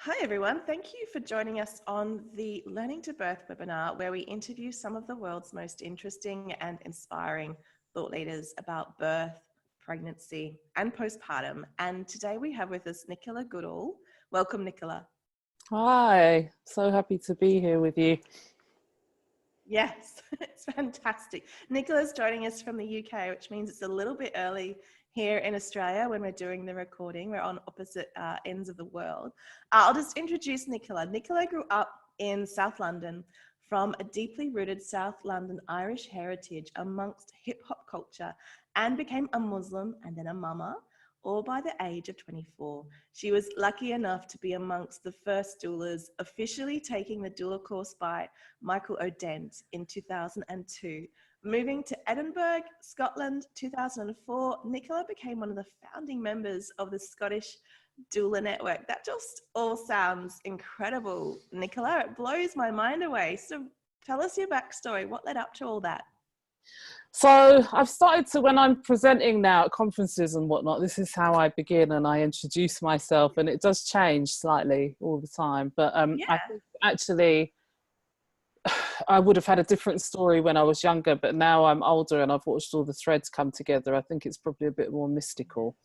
Hi everyone, thank you for joining us on the Learning to Birth webinar, where we interview some of the world's most interesting and inspiring thought leaders about birth, pregnancy and postpartum. And today we have with us Nicola Goodall. Welcome, Nicola. Hi, so happy to be here with you. Yes, it's fantastic. Nicola's joining us from the UK, which means it's a little bit early here in Australia when we're doing the recording. We're on opposite ends of the world. I'll just introduce Nicola. Nicola grew up in South London from a deeply rooted South London Irish heritage amongst hip hop culture, and became a Muslim and then a mama, all by the age of 24. She was lucky enough to be amongst the first doulas, officially taking the doula course by Michael O'Dent in 2002. Moving to Edinburgh, Scotland, 2004, Nicola became one of the founding members of the Scottish Doula Network. That just all sounds incredible, Nicola. It blows my mind away. So tell us your backstory. What led up to all that? So I've started to, when I'm presenting now at conferences and whatnot, this is how I begin and I introduce myself, and it does change slightly all the time. But I think actually I would have had a different story when I was younger, but now I'm older and I've watched all the threads come together. I think it's probably a bit more mystical.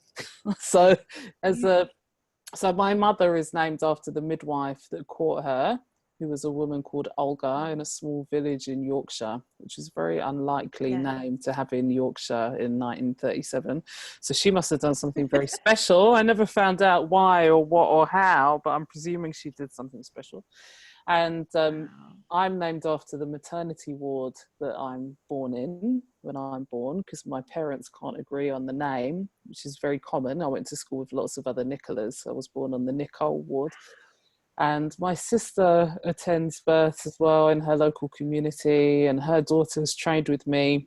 So so my mother is named after the midwife that caught her, who was a woman called Olga in a small village in Yorkshire, which is a very unlikely name to have in Yorkshire in 1937. So she must have done something very special. I never found out why or what or how, but I'm presuming she did something special. And I'm named after the maternity ward that I'm born in when I'm born, because my parents can't agree on the name, which is very common. I went to school with lots of other Nicolas. I was born on the Nicole ward. And my sister attends births as well in her local community, and her daughter's trained with me.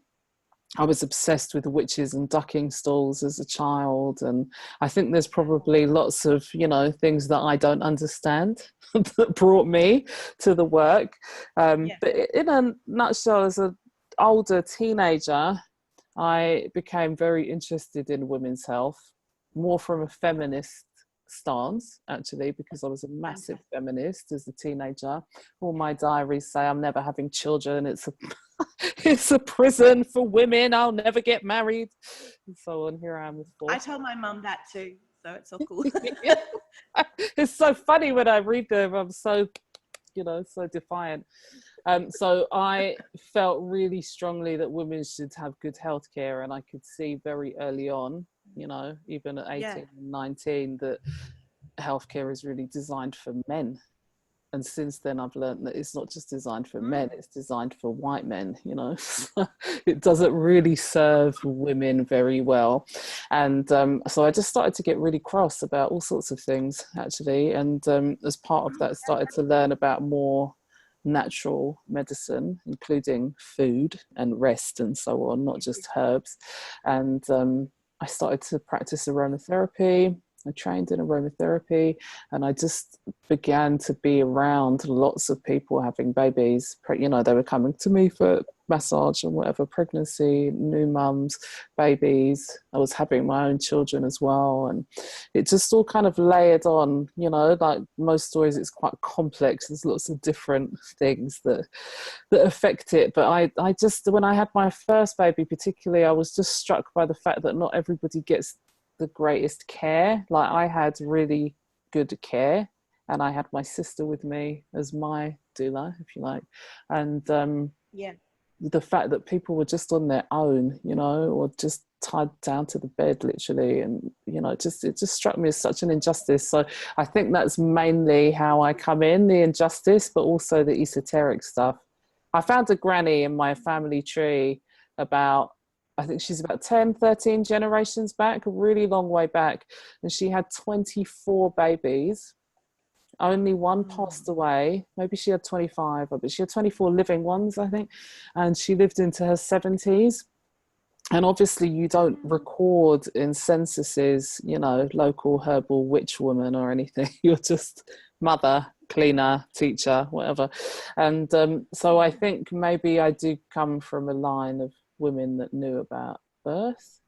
I was obsessed with witches and ducking stalls as a child, and I think there's probably lots of, things that I don't understand that brought me to the work. But in a nutshell, as an older teenager, I became very interested in women's health, more from a feminist stance, actually, because I was a massive feminist as a teenager. All my diaries say I'm never having children. It's a prison for women. I'll never get married, and so on. Here I am with 4. I told my mum that too, so it's all cool. It's so funny when I read them. I'm so, so defiant. So I felt really strongly that women should have good healthcare, and I could see very early on, even at 18 and 19, that healthcare is really designed for men. And since then, I've learned that it's not just designed for men, it's designed for white men, It doesn't really serve women very well. And so I just started to get really cross about all sorts of things, actually. And as part of that, started to learn about more natural medicine, including food and rest and so on, not just herbs. And I started to practice aromatherapy. I trained in aromatherapy, and I just began to be around lots of people having babies. They were coming to me for massage and whatever, pregnancy, new mums, babies. I was having my own children as well. And it just all kind of layered on, like most stories, it's quite complex. There's lots of different things that affect it. But I just, when I had my first baby particularly, I was just struck by the fact that not everybody gets the greatest care. Like, I had really good care, and I had my sister with me as my doula, if you like. And the fact that people were just on their own, or just tied down to the bed literally, and it just struck me as such an injustice. So I think that's mainly how I come in, the injustice, but also the esoteric stuff. I found a granny in my family tree I think she's about 10, 13 generations back, a really long way back. And she had 24 babies. Only one passed away. Maybe she had 25, but she had 24 living ones, I think. And she lived into her 70s. And obviously you don't record in censuses, local herbal witch woman or anything. You're just mother, cleaner, teacher, whatever. And so I think maybe I do come from a line of women that knew about birth.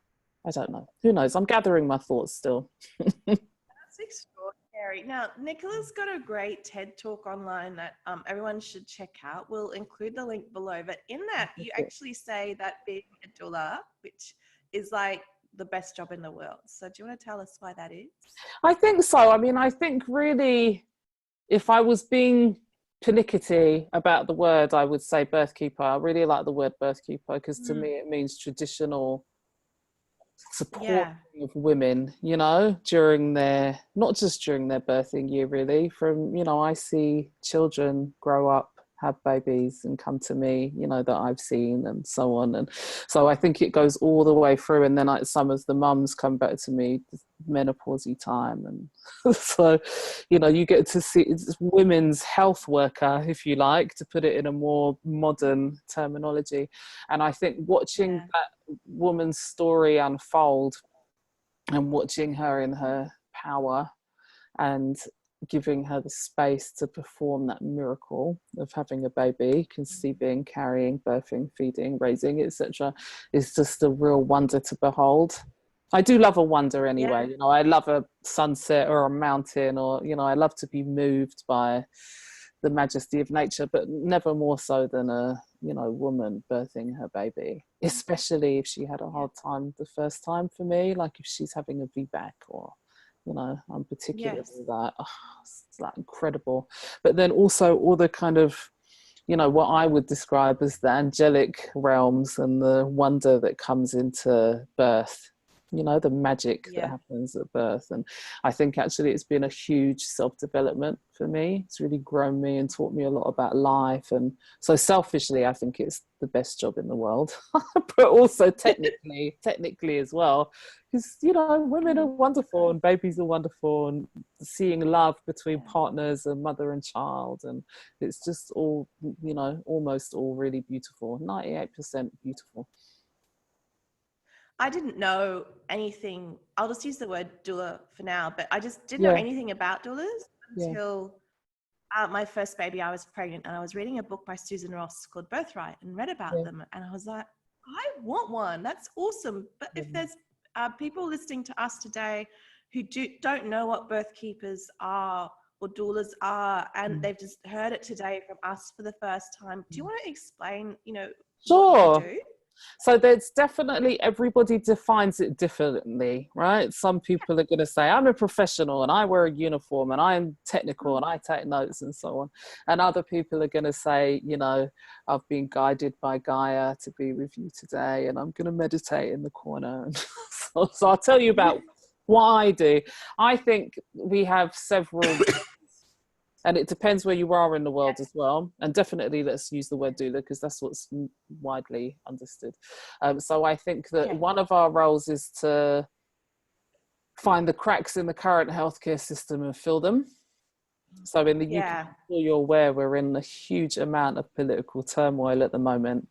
I don't know. Who knows? I'm gathering my thoughts still. That's extraordinary. scary. Now, Nicola's got a great TED talk online that everyone should check out. We'll include the link below. But in that, you actually say that being a doula, which is like the best job in the world. So do you want to tell us why that is? I think so. I mean, I think really, if I was being pernickety about the word, I would say birthkeeper. I really like the word birthkeeper because to me it means traditional support of women, you know, during their, not just during their birthing year, really. From, you know, I see children grow up, have babies and come to me, you know, that I've seen and so on. And so I think it goes all the way through. And then like some of the mums come back to me menopausey time, and so, you know, you get to see it's women's health worker, if you like, to put it in a more modern terminology. And I think watching that woman's story unfold and watching her in her power and giving her the space to perform that miracle of having a baby, conceiving, carrying, birthing, feeding, raising, etc., is just a real wonder to behold. I do love a wonder anyway. You know, I love a sunset or a mountain, or, you know, I love to be moved by the majesty of nature, but never more so than a, you know, woman birthing her baby, especially if she had a hard time the first time. For me, like if she's having a VBAC, or, you know, I'm particularly that, it's like incredible. But then also all the kind of, you know, what I would describe as the angelic realms and the wonder that comes into birth, you know, the magic that happens at birth. And I think actually it's been a huge self-development for me. It's really grown me and taught me a lot about life. And so selfishly, I think it's the best job in the world, but also technically as well, because, you know, women are wonderful and babies are wonderful, and seeing love between partners and mother and child. And it's just all, you know, almost all really beautiful, 98% beautiful. I didn't know anything. I'll just use the word doula for now, but I just didn't know anything about doulas until my first baby. I was pregnant and I was reading a book by Susan Ross called Birthright and read about them. And I was like, I want one. That's awesome. But if there's people listening to us today who don't know what birthkeepers are or doulas are, and they've just heard it today from us for the first time, do you want to explain, you know, what you do? So there's definitely, everybody defines it differently, right? Some people are going to say, I'm a professional and I wear a uniform and I'm technical and I take notes and so on. And other people are going to say, you know, I've been guided by Gaia to be with you today and I'm going to meditate in the corner. So I'll tell you about what I do. I think we have several... And it depends where you are in the world as well. And definitely let's use the word doula because that's what's widely understood. So I think that one of our roles is to find the cracks in the current healthcare system and fill them. So in the UK, I'm sure you're aware, we're in a huge amount of political turmoil at the moment.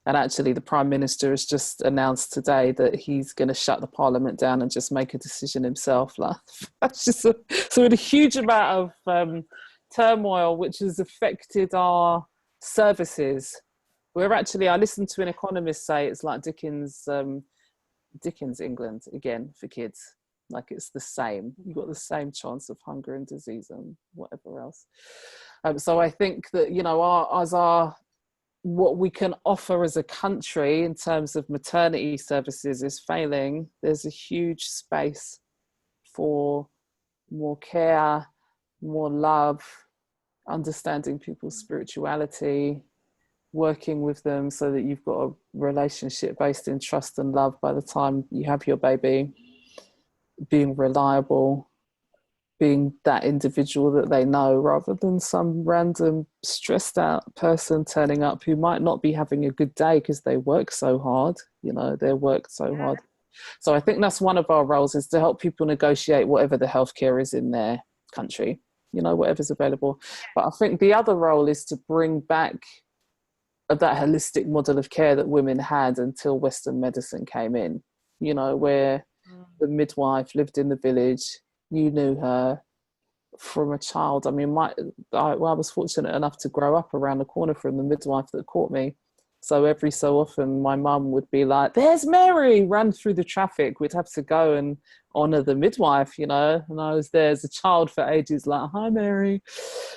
And actually the Prime Minister has just announced today that he's going to shut the Parliament down and just make a decision himself. Like, that's just so in a huge amount of turmoil, which has affected our services. We're actually, I listened to an economist say it's like Dickens England again for kids. Like it's the same. You've got the same chance of hunger and disease and whatever else. So I think that, you know, what we can offer as a country in terms of maternity services is failing. There's a huge space for more care, more love, understanding people's spirituality, working with them so that you've got a relationship based in trust and love by the time you have your baby, being reliable, being that individual that they know rather than some random stressed out person turning up who might not be having a good day because they work so hard, you know, they worked so hard. So I think that's one of our roles, is to help people negotiate whatever the healthcare is in their country, you know, whatever's available. But I think the other role is to bring back that holistic model of care that women had until Western medicine came in, you know, where the midwife lived in the village, you knew her from a child. I mean, I was fortunate enough to grow up around the corner from the midwife that caught me So every so often my mum would be like, there's Mary, run through the traffic. We'd have to go and honour the midwife, you know. And I was there as a child for ages, like, hi Mary.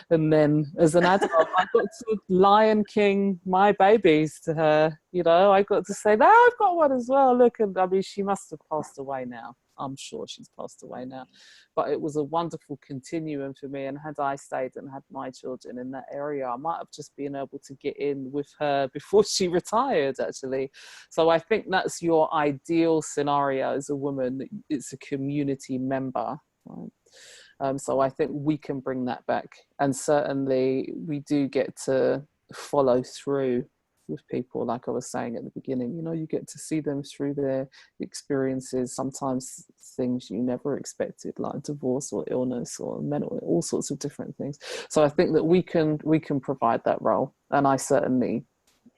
And then as an adult, I got to Lion King my babies to her, you know. I got to say, no, I've got one as well. Look, and I mean, she must have passed away now. I'm sure she's passed away now. But it was a wonderful continuum for me. And had I stayed and had my children in that area, I might have just been able to get in with her before she retired, actually. So I think that's your ideal scenario as a woman. It's a community member, right? So I think we can bring that back. And certainly we do get to follow through with people, like I was saying at the beginning, you know, you get to see them through their experiences, sometimes things you never expected, like divorce or illness or mental, all sorts of different things. So I think that we can provide that role. And I certainly,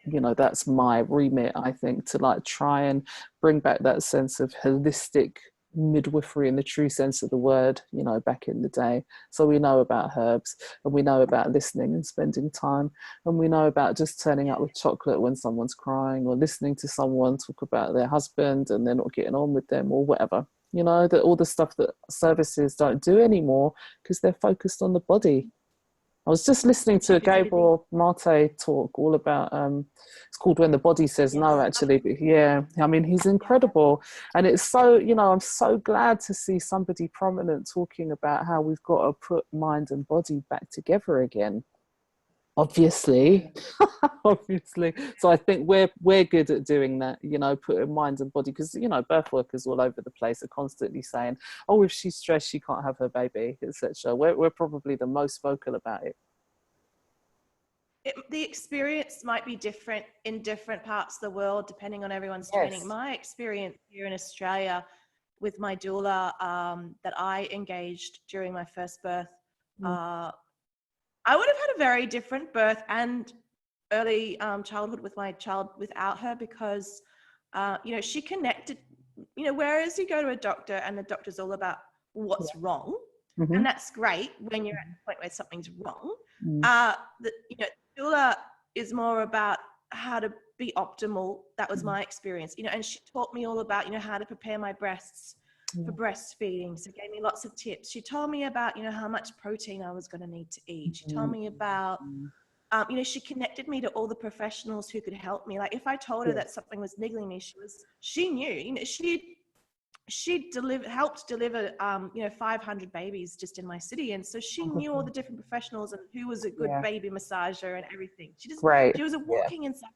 you know, that's my remit, I think, to like try and bring back that sense of holistic midwifery in the true sense of the word, you know, back in the day. So we know about herbs, and we know about listening and spending time, and we know about just turning up with chocolate when someone's crying, or listening to someone talk about their husband and they're not getting on with them, or whatever, you know, that all the stuff that services don't do anymore because they're focused on the body. I was just listening to Gabriel Marte talk all about, it's called When the Body Says No, actually. But yeah, I mean, he's incredible. And it's so, you know, I'm so glad to see somebody prominent talking about how we've got to put mind and body back together again. Obviously, obviously. So I think we're good at doing that, you know, putting mind and body, because, you know, birth workers all over the place are constantly saying, oh, if she's stressed, she can't have her baby, etc. We're probably the most vocal about it. The experience might be different in different parts of the world, depending on everyone's training. My experience here in Australia with my doula that I engaged during my first birth, I would have had a very different birth and early childhood with my child without her, because, you know, she connected, you know, whereas you go to a doctor and the doctor's all about what's wrong, and that's great when you're at the point where something's wrong. You know, doula is more about how to be optimal. That was my experience, you know, and she taught me all about, you know, how to prepare my breasts for breastfeeding. So gave me lots of tips. She told me about, you know, how much protein I was going to need to eat. She told me about, you know, she connected me to all the professionals who could help me. Like if I told her that something was niggling me, she knew, you know, she helped deliver, you know, 500 babies just in my city. And so she knew all the different professionals and who was a good baby massager and everything. She was a walking encyclopedia.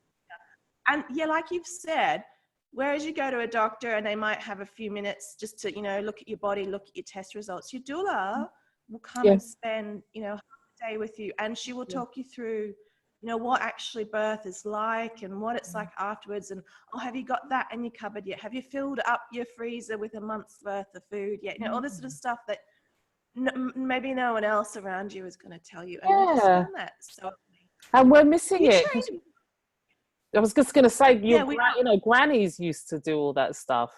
And yeah, like you've said, whereas you go to a doctor and they might have a few minutes just to, you know, look at your body, look at your test results, your doula will come and spend, you know, half a day with you, and she will talk you through, you know, what actually birth is like and what it's like afterwards. And, oh, have you got that in your cupboard yet? Have you filled up your freezer with a month's worth of food yet? You know, all this sort of stuff that maybe no one else around you is going to tell you. And I just found that so. And we're missing it. I was just going to say, you know, grannies used to do all that stuff.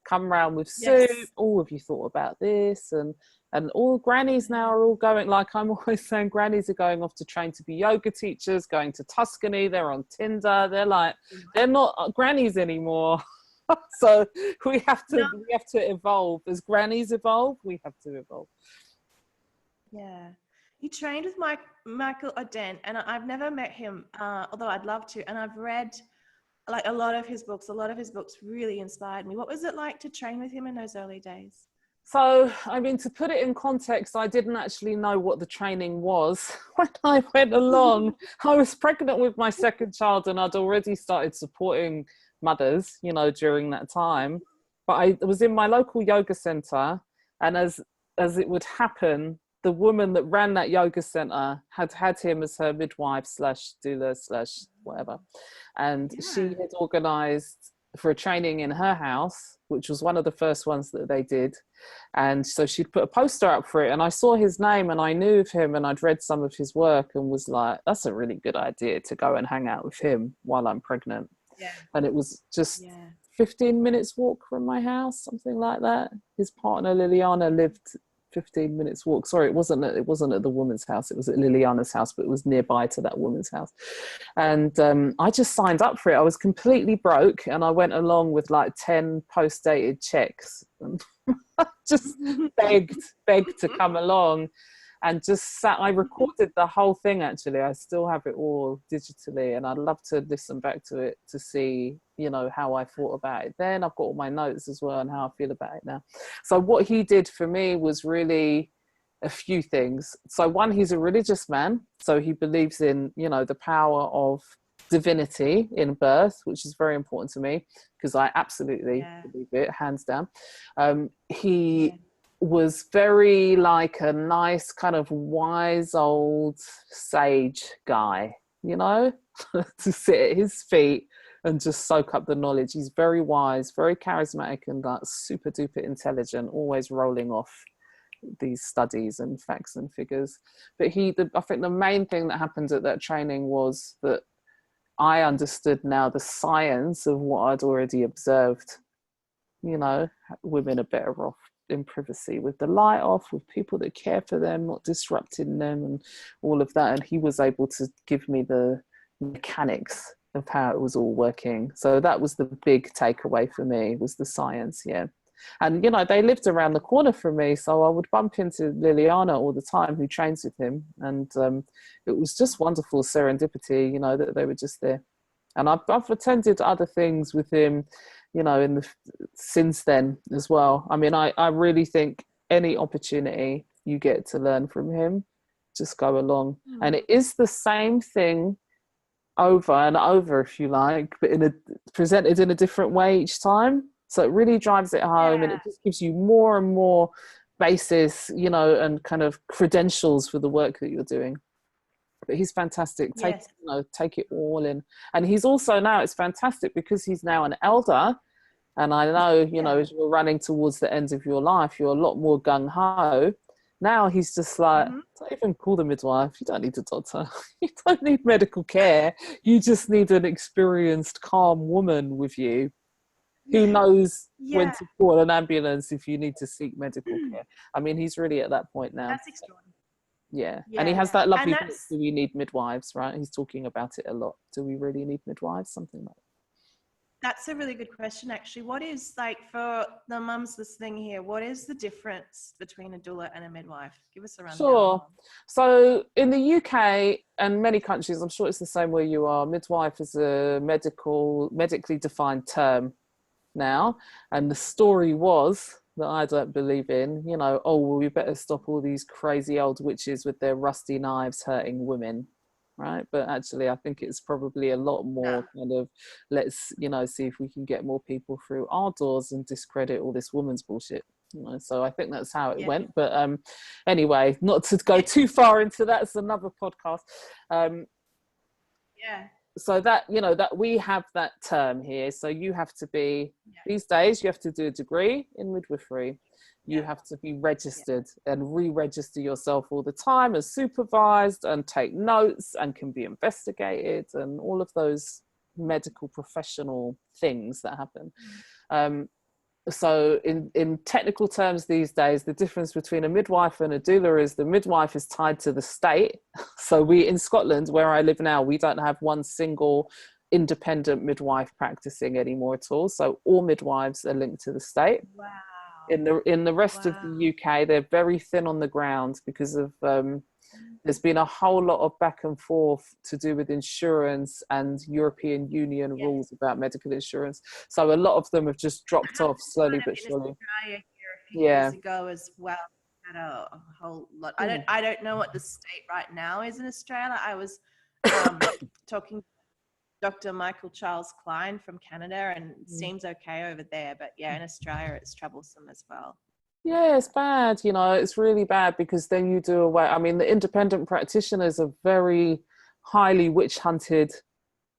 Come round with soup. Oh, have you thought about this? And all grannies now are all going, like I'm always saying, grannies are going off to train to be yoga teachers, going to Tuscany. They're on Tinder. They're like, they're not grannies anymore. So we have to evolve. As grannies evolve, we have to evolve. Yeah. He trained with Michael Oden, and I've never met him, although I'd love to. And I've read like a lot of his books. A lot of his books really inspired me. What was it like to train with him in those early days? So, I mean, to put it in context, I didn't actually know what the training was when I went along. I was pregnant with my second child, and I'd already started supporting mothers, you know, during that time. But I was in my local yoga center, and as it would happen, the woman that ran that yoga center had him as her midwife / doula / whatever. And she had organized for a training in her house, which was one of the first ones that they did. And so she'd put a poster up for it, and I saw his name and I knew of him, and I'd read some of his work and was like, that's a really good idea to go and hang out with him while I'm pregnant. And it was just 15 minutes walk from my house, something like that. His partner Liliana lived 15 minutes walk. Sorry, it wasn't at the woman's house, it was at Liliana's house, but it was nearby to that woman's house. And I just signed up for it. I was completely broke, and I went along with like 10 post-dated checks and just begged to come along, and just sat. I recorded the whole thing, actually. I still have it all digitally, and I'd love to listen back to it to see, you know, how I thought about it then. I've got all my notes as well and how I feel about it now. So what he did for me was really a few things. So one, he's a religious man, so he believes in, you know, the power of divinity in birth, which is very important to me, because I absolutely believe it, hands down. He was very like a nice kind of wise old sage guy, you know, to sit at his feet and just soak up the knowledge. He's very wise, very charismatic, and like super duper intelligent, always rolling off these studies and facts and figures. But I think the main thing that happened at that training was that I understood now the science of what I'd already observed. You know, women are better off in privacy with the light off, with people that care for them, not disrupting them, and all of that. And he was able to give me the mechanics of how it was all working. So that was the big takeaway for me, was the science. And, you know, they lived around the corner from me, so I would bump into Liliana all the time, who trains with him. And it was just wonderful serendipity, you know, that they were just there. And I've attended other things with him, you know, since then as well. I mean, I really think any opportunity you get to learn from him, just go along. And it is the same thing over and over, if you like, but presented in a different way each time. So it really drives it home, and it just gives you more and more basis, you know, and kind of credentials for the work that you're doing. But he's fantastic. Take it all in. And he's also now, it's fantastic because he's now an elder. And I know, you know, as you're running towards the end of your life, you're a lot more gung-ho. Now he's just like, don't even call the midwife. You don't need a doctor. You don't need medical care. You just need an experienced, calm woman with you who knows when to call an ambulance if you need to seek medical care. I mean, he's really at that point now. That's extraordinary. Yeah. And he has that lovely book, Do We Need Midwives, right? He's talking about it a lot. Do we really need midwives? Something like that. That's a really good question, actually. What is, like, for the mums listening here, what is the difference between a doula and a midwife? Give us a rundown. Sure. So in the UK and many countries, I'm sure it's the same where you are, midwife is a medically defined term now. And the story was, that I don't believe in, you know, oh, well, we better stop all these crazy old witches with their rusty knives hurting women, right? But actually, I think it's probably a lot more kind of, let's, you know, see if we can get more people through our doors and discredit all this woman's bullshit. You know, so I think that's how it went. But anyway, not to go too far into that, it's another podcast. So that, you know, that we have that term here. So you have to be, these days, you have to do a degree in midwifery. You have to be registered and re-register yourself all the time as supervised, and take notes, and can be investigated, and all of those medical professional things that happen. So in technical terms these days, the difference between a midwife and a doula is the midwife is tied to the state. So we, in Scotland, where I live now, we don't have one single independent midwife practicing anymore at all. So all midwives are linked to the state. Wow. In the rest of the UK, they're very thin on the ground because of there's been a whole lot of back and forth to do with insurance and European Union rules about medical insurance. So a lot of them have just dropped off slowly but surely. Australia here a few years ago as well. Had a whole lot. I don't know what the state right now is in Australia. I was talking to Dr. Michael Charles Klein from Canada, and it seems okay over there. But yeah, in Australia, it's troublesome as well. Yeah, it's bad. You know, it's really bad because then you do away. I mean, the independent practitioners are very highly witch hunted,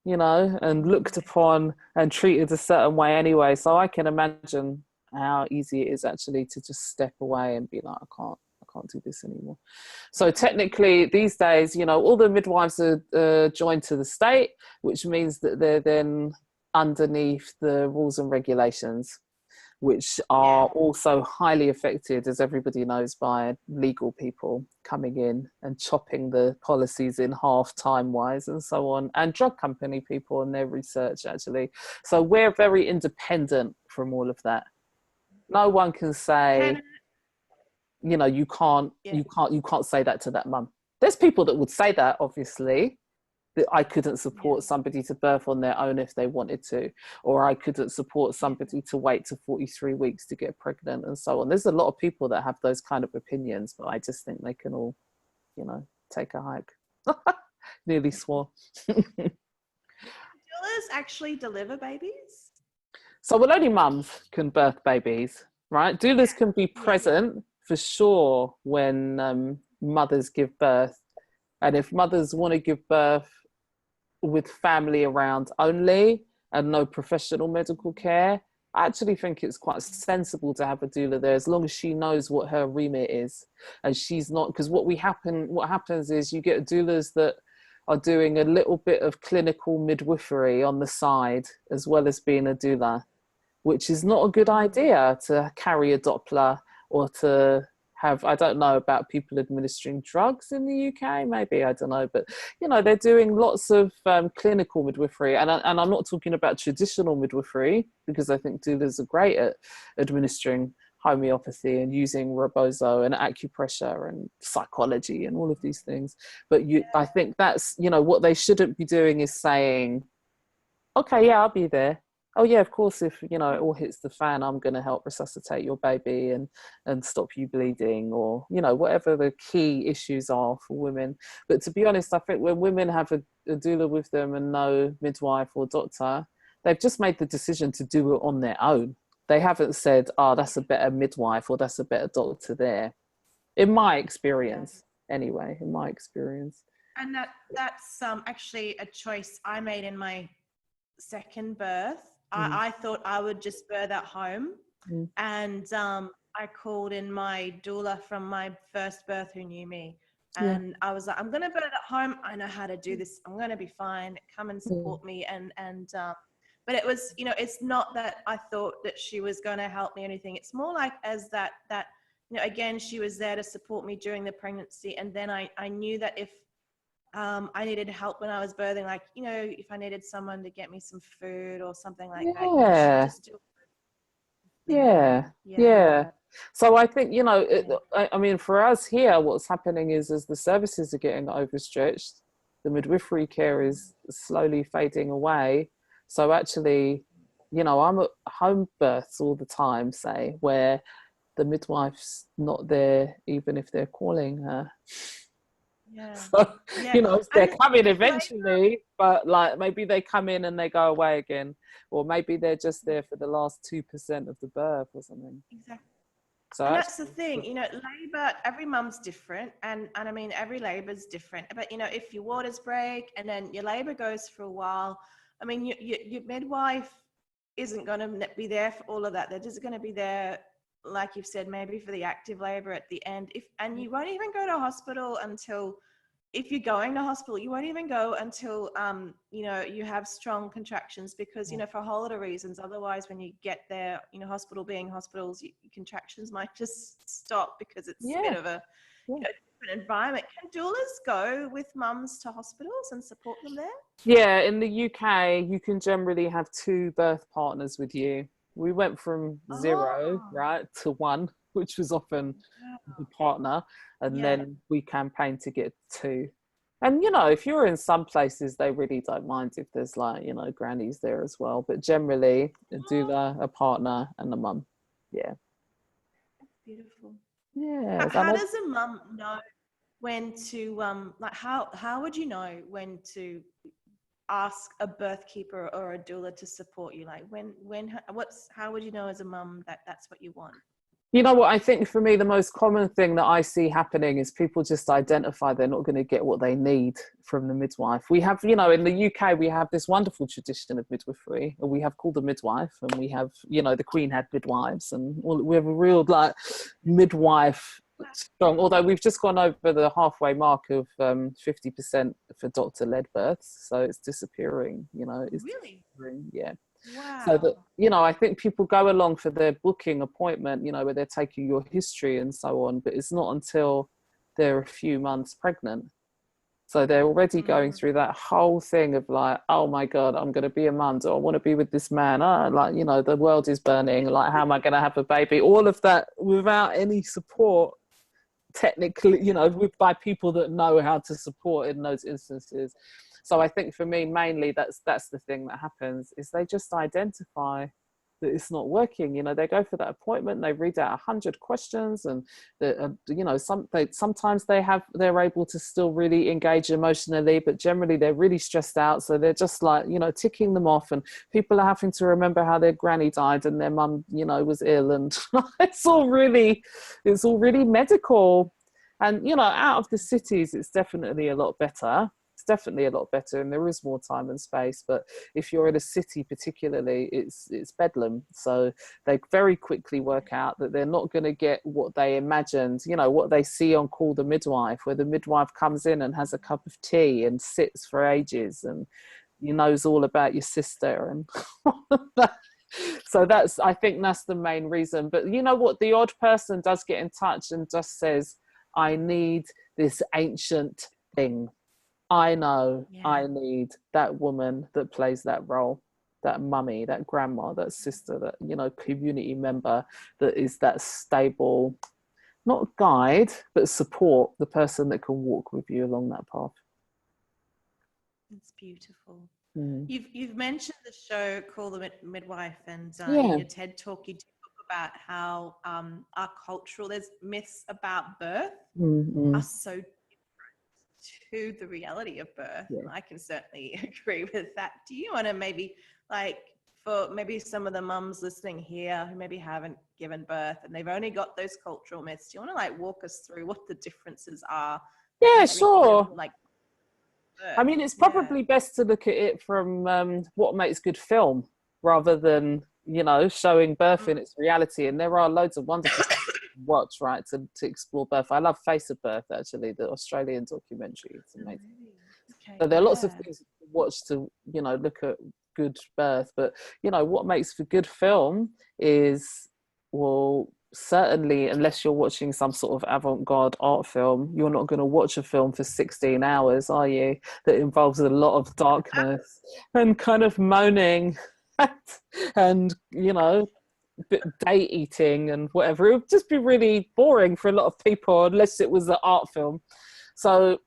you know, and looked upon and treated a certain way anyway. So I can imagine how easy it is actually to just step away and be like, I can't do this anymore. So technically these days, you know, all the midwives are joined to the state, which means that they're then underneath the rules and regulations. which are also highly affected, as everybody knows, by legal people coming in and chopping the policies in half time-wise and so on, and drug company people and their research, actually. So we're very independent from all of that. No one can say, you know, you can't say that to that mum. There's people that would say that, obviously, that I couldn't support somebody to birth on their own if they wanted to, or I couldn't support somebody to wait to 43 weeks to get pregnant and so on. There's a lot of people that have those kind of opinions, but I just think they can all, you know, take a hike. Nearly swore. Doulas actually deliver babies? So well, only mums can birth babies, right? Doulas can be present for sure when mothers give birth. And if mothers want to give birth with family around only and no professional medical care, I actually think it's quite sensible to have a doula there, as long as she knows what her remit is. And she's not, because what happens is you get doulas that are doing a little bit of clinical midwifery on the side, as well as being a doula, which is not a good idea, to carry a Doppler or to have, I don't know about people administering drugs in the UK, maybe, I don't know, but you know, they're doing lots of clinical midwifery, and I'm not talking about traditional midwifery, because I think doulas are great at administering homeopathy and using rebozo and acupressure and psychology and all of these things. But I think that's, you know, what they shouldn't be doing is saying, okay, yeah, I'll be there. Oh yeah, of course, if, you know, it all hits the fan, I'm going to help resuscitate your baby and stop you bleeding, or, you know, whatever the key issues are for women. But to be honest, I think when women have a doula with them and no midwife or doctor, they've just made the decision to do it on their own. They haven't said, oh, that's a better midwife or that's a better doctor there. In my experience, anyway, in my experience. And that's actually a choice I made in my second birth. I thought I would just birth at home, and I called in my doula from my first birth who knew me, and I was like, I'm gonna birth at home, I know how to do this, I'm gonna be fine, come and support me. And but it was, you know, it's not that I thought that she was going to help me or anything. It's more like as that you know, again, she was there to support me during the pregnancy, and then I knew that if I needed help when I was birthing, like, you know, if I needed someone to get me some food or something like that, you know, she just do it. Yeah. So I think, you know, I mean, for us here, what's happening is, as the services are getting overstretched, the midwifery care is slowly fading away. So actually, you know, I'm at home births all the time, say, where the midwife's not there, even if they're calling her. So, you know, they're coming eventually, but like maybe they come in and they go away again, or maybe they're just there for the last 2% of the birth or something. Exactly. So and that's the thing, you know, labor, every mum's different, and I mean, every labor's different. But you know, if your waters break and then your labor goes for a while, I mean, your midwife isn't going to be there for all of that. They're just going to be there, like you've said, maybe for the active labor at the end. And you won't even go to hospital until, if you're going to hospital, you won't even go until, you know, you have strong contractions, because, you know, for a whole lot of reasons. Otherwise, when you get there, you know, hospital being hospitals, contractions might just stop because it's a bit of a you know, different environment. Can doulas go with mums to hospitals and support them there? Yeah, in the UK, you can generally have 2 birth partners with you. We went from 0, right, to 1, which was often the partner, and then we campaigned to get 2. And you know, if you're in some places, they really don't mind if there's, like, you know, grannies there as well, but generally a doula, a partner, and a mum. That's beautiful. How does a mum know when to like, how would you know when to ask a birth keeper or a doula to support you? Like, how would you know as a mum that that's what you want? You know what, I think for me, the most common thing that I see happening is people just identify they're not going to get what they need from the midwife. We have, you know, in the UK, we have this wonderful tradition of midwifery, and we have called a midwife, and we have, you know, the Queen had midwives, and we have a real, like, midwife strong, although we've just gone over the halfway mark of 50% for doctor-led births, so it's disappearing, you know. It's really? Yeah. So that, Wow. you know, I think people go along for their booking appointment, you know, where they're taking your history and so on, but it's not until they're a few months pregnant. So they're already going Mm. through that whole thing of like, oh my God, I'm going to be a mum. Do I want to be with this man? Oh, like, you know, the world is burning. Like, how am I going to have a baby? All of that without any support, technically, you know, by people that know how to support in those instances. So I think for me, mainly that's the thing that happens, is they just identify that it's not working. You know, they go for that appointment, they read out 100 questions, and you know, sometimes they're able to still really engage emotionally, but generally they're really stressed out. So they're just like, you know, ticking them off, and people are having to remember how their granny died and their mum, you know, was ill, and it's all really medical. And, you know, out of the cities, it's definitely a lot better. It's definitely a lot better, and there is more time and space. But if you're in a city, particularly, it's bedlam. So they very quickly work out that they're not going to get what they imagined. You know, what they see on Call the Midwife, where the midwife comes in and has a cup of tea and sits for ages and knows all about your sister and all of that. So I think that's the main reason. But you know what, the odd person does get in touch and just says, I need this ancient thing. I know Yeah. I need that woman that plays that role, that mummy, that grandma, that sister, that, you know, community member that is that stable, not guide, but support, the person that can walk with you along that path. It's beautiful. Mm. You've mentioned the show Call the Midwife, and in Yeah. your TED talk, you do talk about how our cultural, there's myths about birth Mm-hmm. are so to the reality of birth. Yeah. And I can certainly agree with that. Do you want to maybe, like, for maybe some of the mums listening here who maybe haven't given birth and they've only got those cultural myths, do you want to like walk us through what the differences are Yeah, in a sure. like I birth? mean, it's Yeah. probably best to look at it from what makes good film, rather than, you know, showing birth in its reality. And there are loads of wonderful watch, right, to explore birth. I love Face of Birth, actually, the Australian documentary. It's Oh, amazing. really? Okay, So there are lots of yeah. things to watch to, you know, look at good birth. But, you know, what makes for good film is, well, certainly, unless you're watching some sort of avant-garde art film, you're not going to watch a film for 16 hours, are you? That involves a lot of darkness and kind of moaning and, you know, day eating and whatever. It would just be really boring for a lot of people unless it was an art film. So,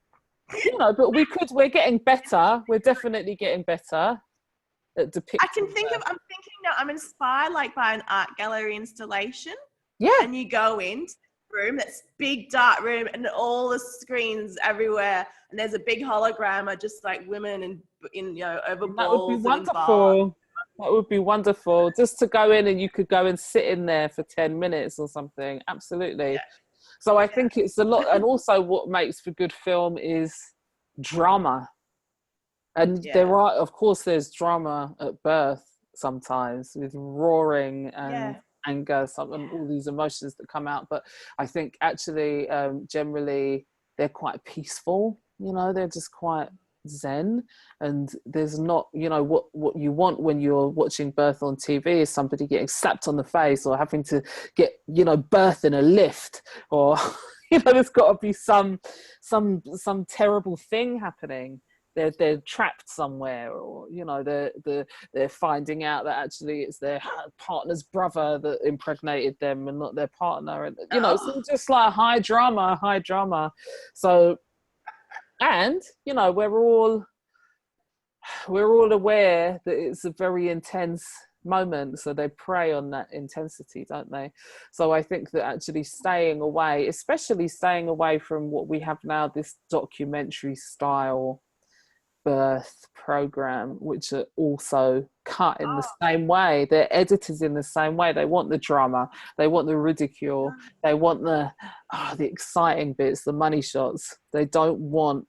you know, but we're getting better. We're definitely getting better at I can depicting think of, birth. I'm thinking now, I'm inspired like by an art gallery installation, Yeah. and you go into the room, that's big dark room, and all the screens everywhere, and there's a big hologram of just like women in you know, over That would be balls and in bars. wonderful. That would be wonderful. Just to go in and you could go and sit in there for 10 minutes or something. Absolutely. Yeah, So I yeah. think it's a lot. And also, what makes for good film is drama. And Yeah, there are, of course, there's drama at birth sometimes with roaring and yeah, anger, and yeah. all these emotions that come out. But I think actually, generally, they're quite peaceful. You know, they're just quite zen, and there's not, you know, what you want when you're watching birth on TV is somebody getting slapped on the face or having to get, you know, birth in a lift, or you know, there's got to be some terrible thing happening. They're trapped somewhere, or, you know, they're finding out that actually it's their partner's brother that impregnated them and not their partner, and, you know, it's Oh, all just like high drama. So, and, you know, we're all aware that it's a very intense moment, so they prey on that intensity, don't they? So I think that actually staying away, especially staying away from what we have now, this documentary style birth program, which are also cut in the same way, they're edited in the same way. They want the drama, they want the ridicule, they want the exciting bits, the money shots. They don't want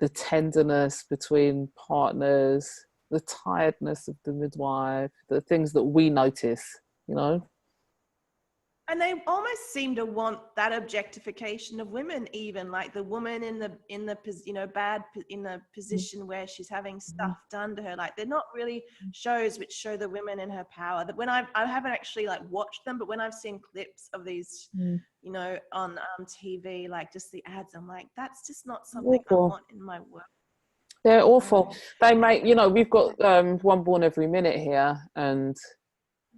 the tenderness between partners, the tiredness of the midwife, the things that we notice, you know. And they almost seem to want that objectification of women, even like the woman in the in the position where she's having stuff done to her. Like they're not really shows which show the women in her power. That when I haven't actually like watched them, but when I've seen clips of these, you know, on TV, like just the ads, I'm like, that's just not something I want in my work. They're awful. They make, you know, we've got One Born Every Minute here, and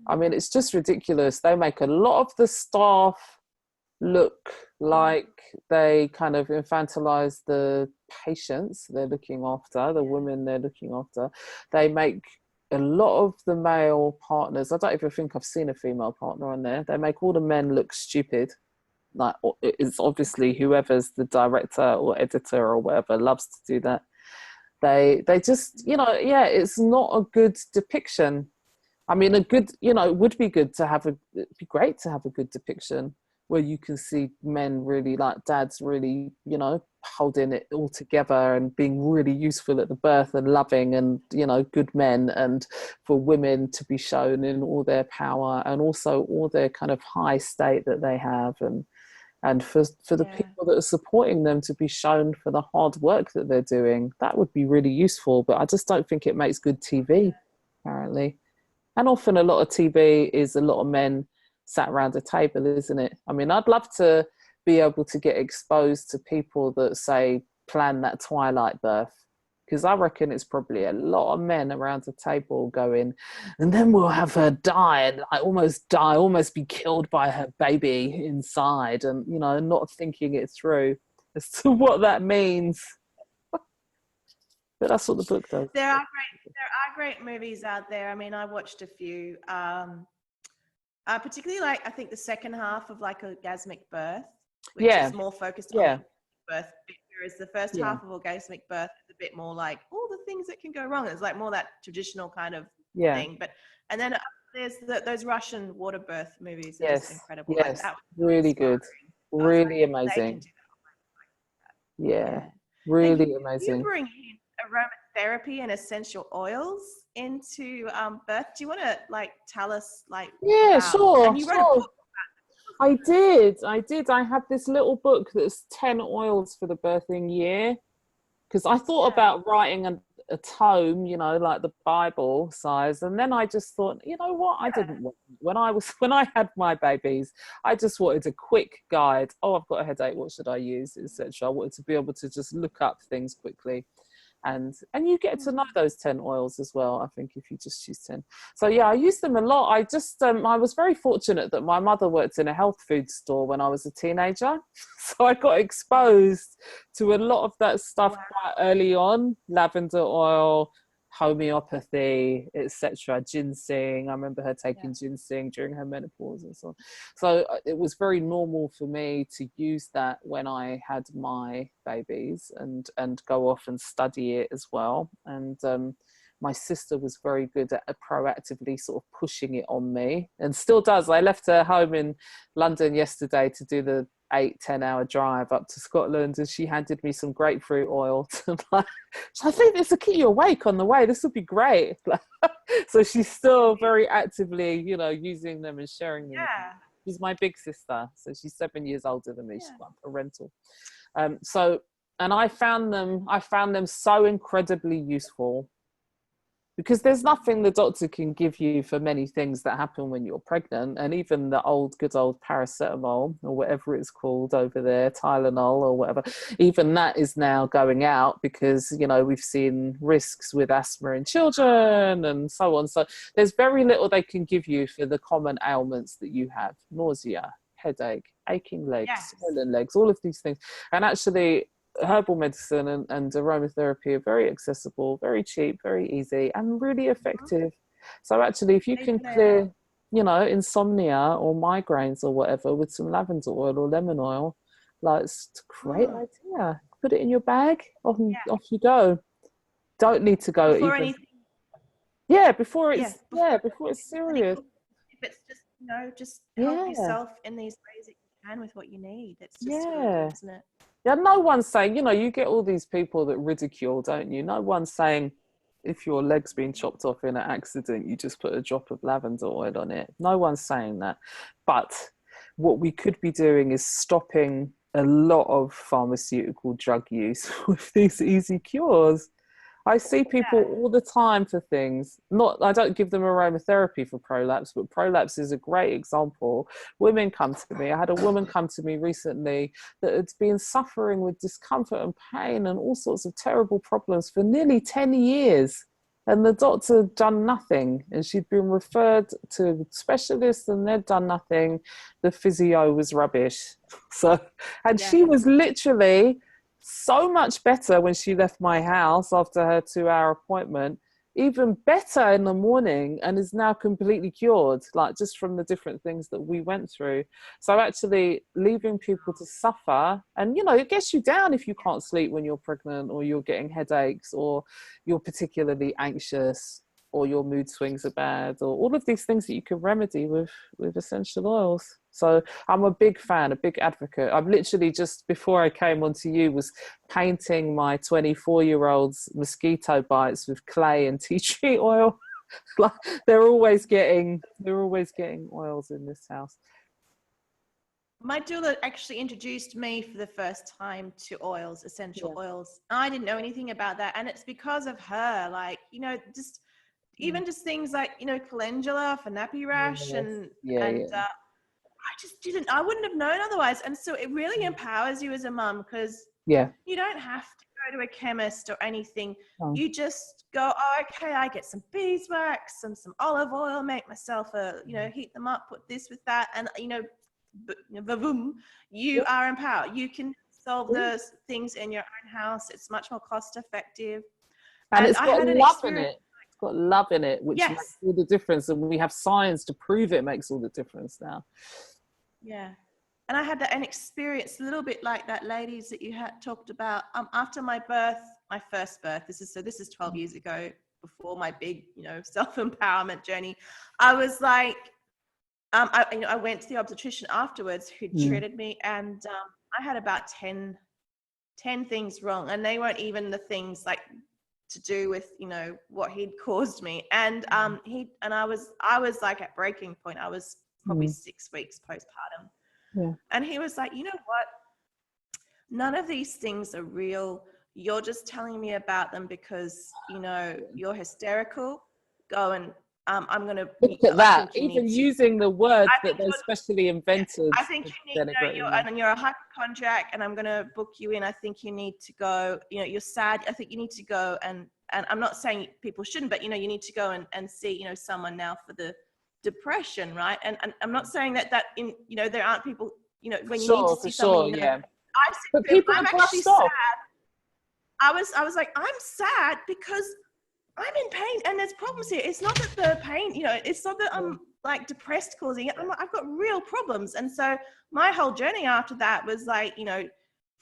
I mean, it's just ridiculous. They make a lot of the staff look like they kind of infantilize the patients they're looking after, the women they're looking after. They make a lot of the male partners, I don't even think I've seen a female partner on there. They make all the men look stupid. Like, it's obviously whoever's the director or editor or whatever loves to do that. They just, you know, yeah, it's not a good depiction. I mean, a good, you know, it would be good to have it'd be great to have a good depiction where you can see men really, like dads really, you know, holding it all together and being really useful at the birth and loving and, you know, good men, and for women to be shown in all their power and also all their kind of high state that they have, and for the people that are supporting them to be shown for the hard work that they're doing. That would be really useful, but I just don't think it makes good TV, apparently. And often a lot of TV is a lot of men sat around a table, isn't it? I mean, I'd love to be able to get exposed to people that, say, plan that twilight birth, because I reckon it's probably a lot of men around the table going, and then we'll have her die and almost be killed by her baby inside, and, you know, not thinking it through as to what that means. But that's what the book does. There are great movies out there. I mean, I watched a few, particularly like I think the second half of like Orgasmic Birth, which is more focused on birth, whereas the first half of Orgasmic Birth is a bit more like all the things that can go wrong. It's like more that traditional kind of thing. And then there's those Russian water birth movies. They're just incredible. Yes, like, that really good, really amazing. Really amazing. You bring in aromatherapy and essential oils into birth. Do you want to like tell us like? Sure. And you wrote a book. I did. I have this little book that's 10 oils for the birthing year, because I thought about writing a tome, you know, like the Bible size, and then I just thought, you know what, I didn't want, when I had my babies, I just wanted a quick guide. Oh, I've got a headache, what should I use, etc. I wanted to be able to just look up things quickly. And you get to know those 10 oils as well, I think, if you just choose 10. So yeah, I use them a lot. I just I was very fortunate that my mother worked in a health food store when I was a teenager, so I got exposed to a lot of that stuff quite early on. Lavender oil, homeopathy, etc. Ginseng, I remember her taking ginseng during her menopause and so on. So it was very normal for me to use that when I had my babies, and go off and study it as well. And my sister was very good at proactively sort of pushing it on me, and still does. I left her home in London yesterday to do the 8-10 hour drive up to Scotland, and she handed me some grapefruit oil so I think this will keep you awake on the way, this will be great. So she's still very actively, you know, using them and sharing them. She's my big sister, so she's 7 years older than me. She's quite parental. And I found them so incredibly useful, because there's nothing the doctor can give you for many things that happen when you're pregnant. And even the good old paracetamol, or whatever it's called over there, Tylenol or whatever, even that is now going out, because, you know, we've seen risks with asthma in children and so on. So there's very little they can give you for the common ailments that you have: nausea, headache, aching legs, swollen legs, all of these things. And actually, herbal medicine and aromatherapy are very accessible, very cheap, very easy, and really effective. So actually, if you can clear, you know, insomnia or migraines or whatever with some lavender oil or lemon oil, like, it's a great idea. Put it in your bag, off you go. Don't need to go before even. Anything. Before it's serious. If it's just, you know, just help yourself in these ways that you can with what you need. It's just really good, isn't it? Yeah, no one's saying, you know, you get all these people that ridicule, don't you? No one's saying if your leg's been chopped off in an accident, you just put a drop of lavender oil on it. No one's saying that. But what we could be doing is stopping a lot of pharmaceutical drug use with these easy cures. I see people all the time for things. I don't give them aromatherapy for prolapse, but prolapse is a great example. Women come to me. I had a woman come to me recently that had been suffering with discomfort and pain and all sorts of terrible problems for nearly 10 years. And the doctor had done nothing. And she'd been referred to specialists and they'd done nothing. The physio was rubbish. And she was literally so much better when she left my house after her 2-hour appointment, even better in the morning, and is now completely cured, like just from the different things that we went through. So actually leaving people to suffer, and it gets you down if you can't sleep when you're pregnant, or you're getting headaches, or you're particularly anxious, or your mood swings are bad, or all of these things that you can remedy with essential oils. So I'm a big fan, a big advocate. I've literally just before I came onto you was painting my 24-year-old's mosquito bites with clay and tea tree oil. Like they're always getting oils in this house. My doula actually introduced me for the first time to oils, essential oils. I didn't know anything about that, and it's because of her. Like just even just things like calendula for nappy rash, I wouldn't have known otherwise. And so it really empowers you as a mum, because you don't have to go to a chemist or anything. You just go, oh, okay, I get some beeswax, some olive oil, make myself heat them up, put this with that, and boom, you are empowered. You can solve those things in your own house. It's much more cost effective. And it's got love in it. It's got love in it, which makes all the difference. And we have science to prove it makes all the difference now. Yeah. And I had an experience a little bit like that ladies that you had talked about. After my first birth, this is 12 years ago, before my big, self-empowerment journey. I was like, I went to the obstetrician afterwards who treated me, and I had about 10 things wrong, and they weren't even the things like to do with what he'd caused me, and I was like at breaking point. I was probably 6 weeks postpartum, and he was like, you know what, none of these things are real. You're just telling me about them because you're hysterical. Go and I'm going to look at that. Even using the word that they specially invented. I think you need, you're a hypochondriac, and I'm going to book you in. I think you need to go. You're sad. I think you need to go, and I'm not saying people shouldn't, but you need to go and see someone now for the depression, right? And I'm not saying that in there aren't people when you need to see someone. But people I'm actually sad. I was like, I'm sad because I'm in pain, and there's problems here. It's not that the pain, it's not that I'm like depressed causing it. I've got real problems. And so my whole journey after that was like,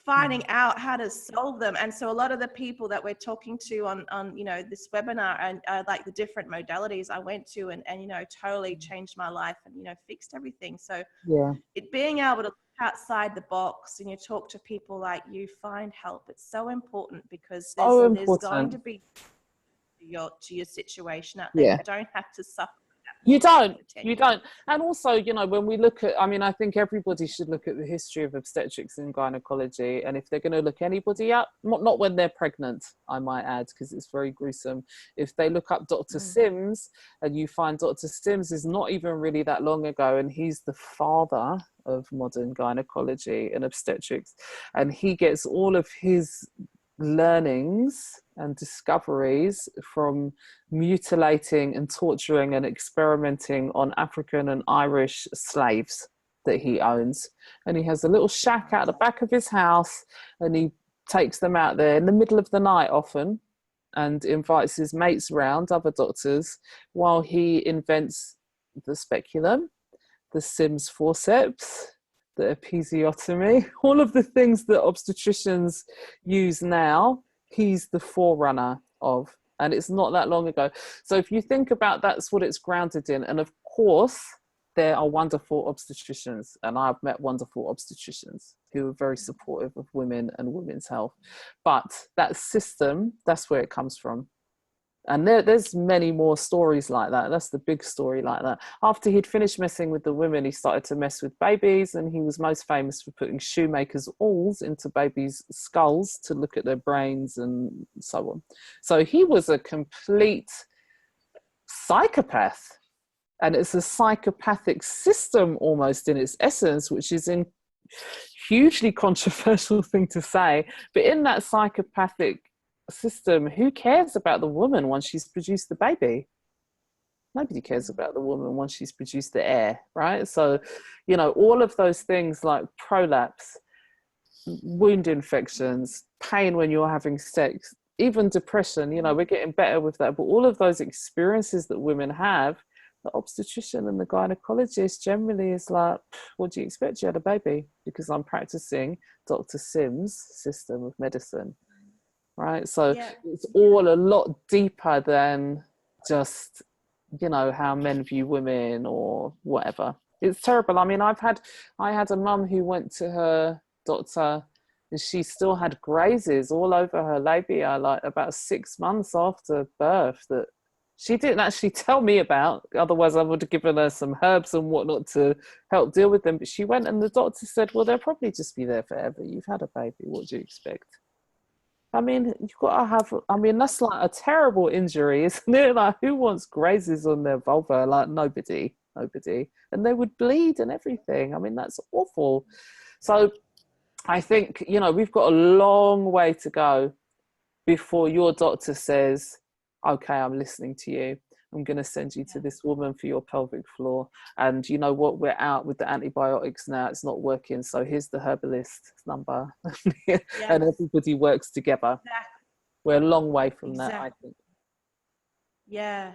finding out how to solve them. And so a lot of the people that we're talking to on this webinar and like the different modalities I went to and totally changed my life and, fixed everything. So it being able to look outside the box and you talk to people like you, find help. It's so important, because there's going to be to your situation out there. You don't have to suffer. You don't. And also, when we look at, I think everybody should look at the history of obstetrics and gynecology. And if they're going to look anybody up, not when they're pregnant, I might add, because it's very gruesome. If they look up Dr. Sims, and you find Dr. Sims is not even really that long ago, and he's the father of modern gynecology and obstetrics. And he gets all of his learnings and discoveries from mutilating and torturing and experimenting on African and Irish slaves that he owns. And he has a little shack out the back of his house, and he takes them out there in the middle of the night often, and invites his mates round, other doctors, while he invents the speculum, the Sims forceps, the episiotomy, all of the things that obstetricians use now, he's the forerunner of. And it's not that long ago. So if you think about, that's what it's grounded in. And of course, there are wonderful obstetricians, and I've met wonderful obstetricians who are very supportive of women and women's health. But that system, that's where it comes from. And there's many more stories like that. That's the big story like that. After he'd finished messing with the women, he started to mess with babies, and he was most famous for putting shoemakers' awls into babies' skulls to look at their brains and so on. So he was a complete psychopath. And it's a psychopathic system almost in its essence, which is a hugely controversial thing to say. But in that psychopathic system, who cares about the woman once she's produced the baby? Nobody cares about the woman once she's produced the heir, right? So, you know, all of those things like prolapse, wound infections, pain when you're having sex, even depression, you know, we're getting better with that. But all of those experiences that women have, the obstetrician and the gynecologist generally is like, what do you expect? You had a baby, because I'm practicing Dr. Sim's system of medicine. Right, so it's all a lot deeper than just, you know, how men view women or whatever. It's terrible. I mean, I had a mum who went to her doctor and she still had grazes all over her labia, like about 6 months after birth, that she didn't actually tell me about. Otherwise, I would have given her some herbs and whatnot to help deal with them. But she went and the doctor said, well, they'll probably just be there forever. You've had a baby. What do you expect? I mean, you've got to have, I mean, that's like a terrible injury, isn't it? Like, who wants grazes on their vulva? Like, nobody. And they would bleed and everything. I mean, that's awful. So I think, you know, we've got a long way to go before your doctor says, okay, I'm listening to you. I'm going to send you to this woman for your pelvic floor. And you know what? We're out with the antibiotics now. It's not working. So here's the herbalist number. And everybody works together. Exactly. We're a long way from that, I think. Yeah.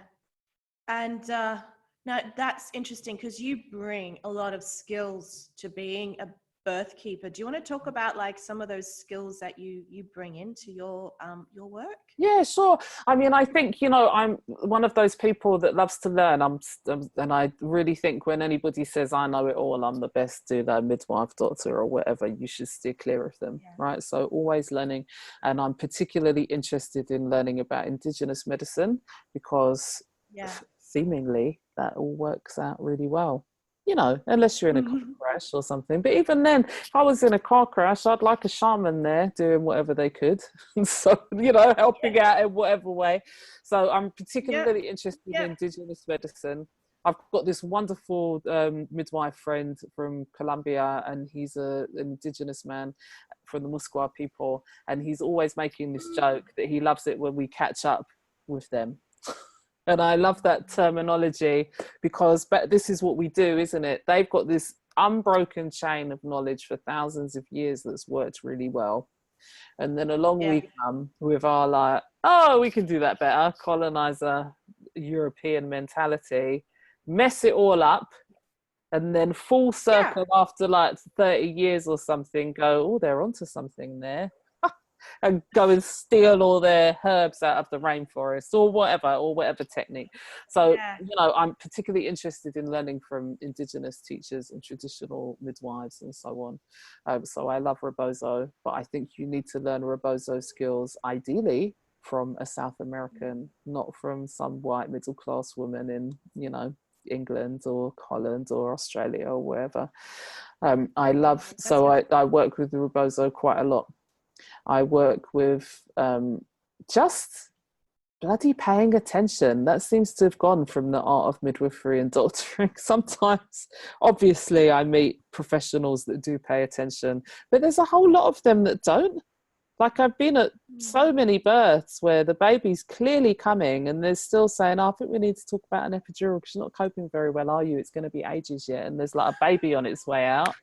And now that's interesting because you bring a lot of skills to being a birth keeper. Do you want to talk about like some of those skills that you bring into your work? Yeah, sure. I mean, I think, you know, I'm one of those people that loves to learn. And I really think when anybody says I know it all, I'm the best doula, midwife, doctor, or whatever, you should steer clear of them, right? So always learning. And I'm particularly interested in learning about Indigenous medicine because seemingly that all works out really well. You know, unless you're in a car crash or something. But even then, if I was in a car crash, I'd like a shaman there doing whatever they could. So, you know, helping out in whatever way. So I'm particularly interested in Indigenous medicine. I've got this wonderful midwife friend from Colombia, and he's an Indigenous man from the Musqueam people. And he's always making this joke that he loves it when we catch up with them. And I love that terminology because this is what we do, isn't it? They've got this unbroken chain of knowledge for thousands of years that's worked really well. And then along we come with our like, oh, we can do that better, colonizer European mentality, mess it all up, and then full circle after like 30 years or something, go, oh, they're onto something there. And go and steal all their herbs out of the rainforest or whatever technique. So, you know, I'm particularly interested in learning from Indigenous teachers and traditional midwives and so on. So I love Rebozo, but I think you need to learn Rebozo skills ideally from a South American, not from some white middle class woman in, you know, England or Holland or Australia or wherever. I work with the Rebozo quite a lot. I work with just bloody paying attention. That seems to have gone from the art of midwifery and doctoring. Sometimes, obviously, I meet professionals that do pay attention, but there's a whole lot of them that don't. Like I've been at so many births where the baby's clearly coming and they're still saying, oh, I think we need to talk about an epidural because you're not coping very well, are you? It's going to be ages yet. And there's like a baby on its way out.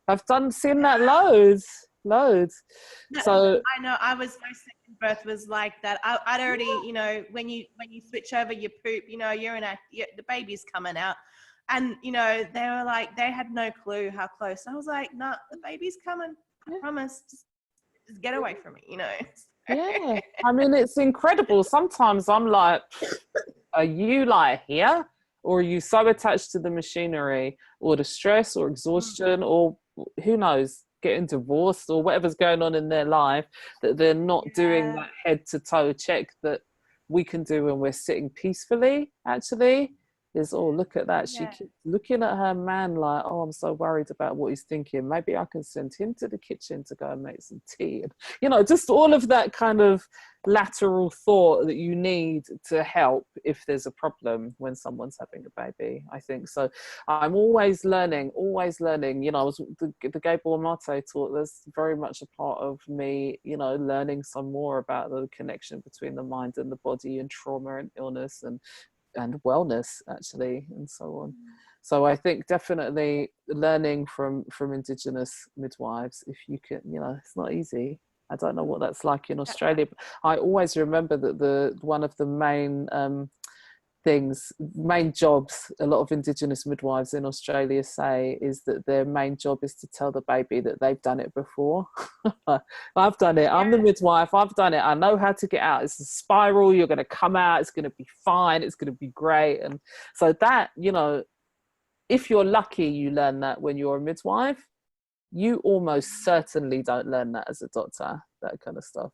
I've seen that loads. So I know my second birth was like that. I'd already, you know, when you switch over your poop, you know, the baby's coming out, and you know they were like they had no clue how close. I was like, no, the baby's coming. I promise. Just get away from me, you know. Yeah, I mean it's incredible. Sometimes I'm like, are you like here, or are you so attached to the machinery, or the stress, or exhaustion, or who knows? Getting divorced or whatever's going on in their life that they're not doing that head to toe check that we can do when we're sitting peacefully, actually, is, oh, look at that. She Yeah. keeps looking at her man like, oh, I'm so worried about what he's thinking. Maybe I can send him to the kitchen to go and make some tea. And, you know, just all of that kind of lateral thought that you need to help if there's a problem when someone's having a baby, I think. So I'm always learning. You know, I was the Gabor Mate talk, that's very much a part of me, you know, learning some more about the connection between the mind and the body, and trauma and illness and wellness, actually, and so on. So I think definitely learning from Indigenous midwives, if you can, you know, it's not easy. I don't know what that's like in Australia, but I always remember that one of the main main jobs a lot of Indigenous midwives in Australia say is that their main job is to tell the baby that they've done it before. I've done it. I'm the midwife. I've done it. I know how to get out. It's a spiral. You're going to come out. It's going to be fine. It's going to be great. And so that, you know, if you're lucky, you learn that when you're a midwife. You almost certainly don't learn that as a doctor, that kind of stuff.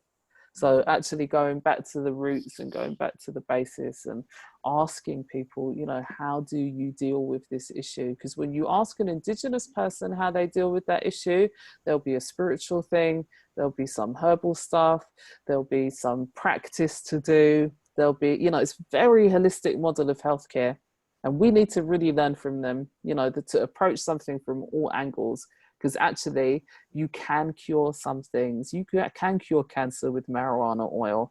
So actually going back to the roots and going back to the basis and asking people, you know, how do you deal with this issue? Because when you ask an Indigenous person how they deal with that issue, there'll be a spiritual thing, there'll be some herbal stuff, there'll be some practice to do, there'll be, you know, it's a very holistic model of healthcare. And we need to really learn from them, you know, to approach something from all angles. Because actually, you can cure some things. You can cure cancer with marijuana oil.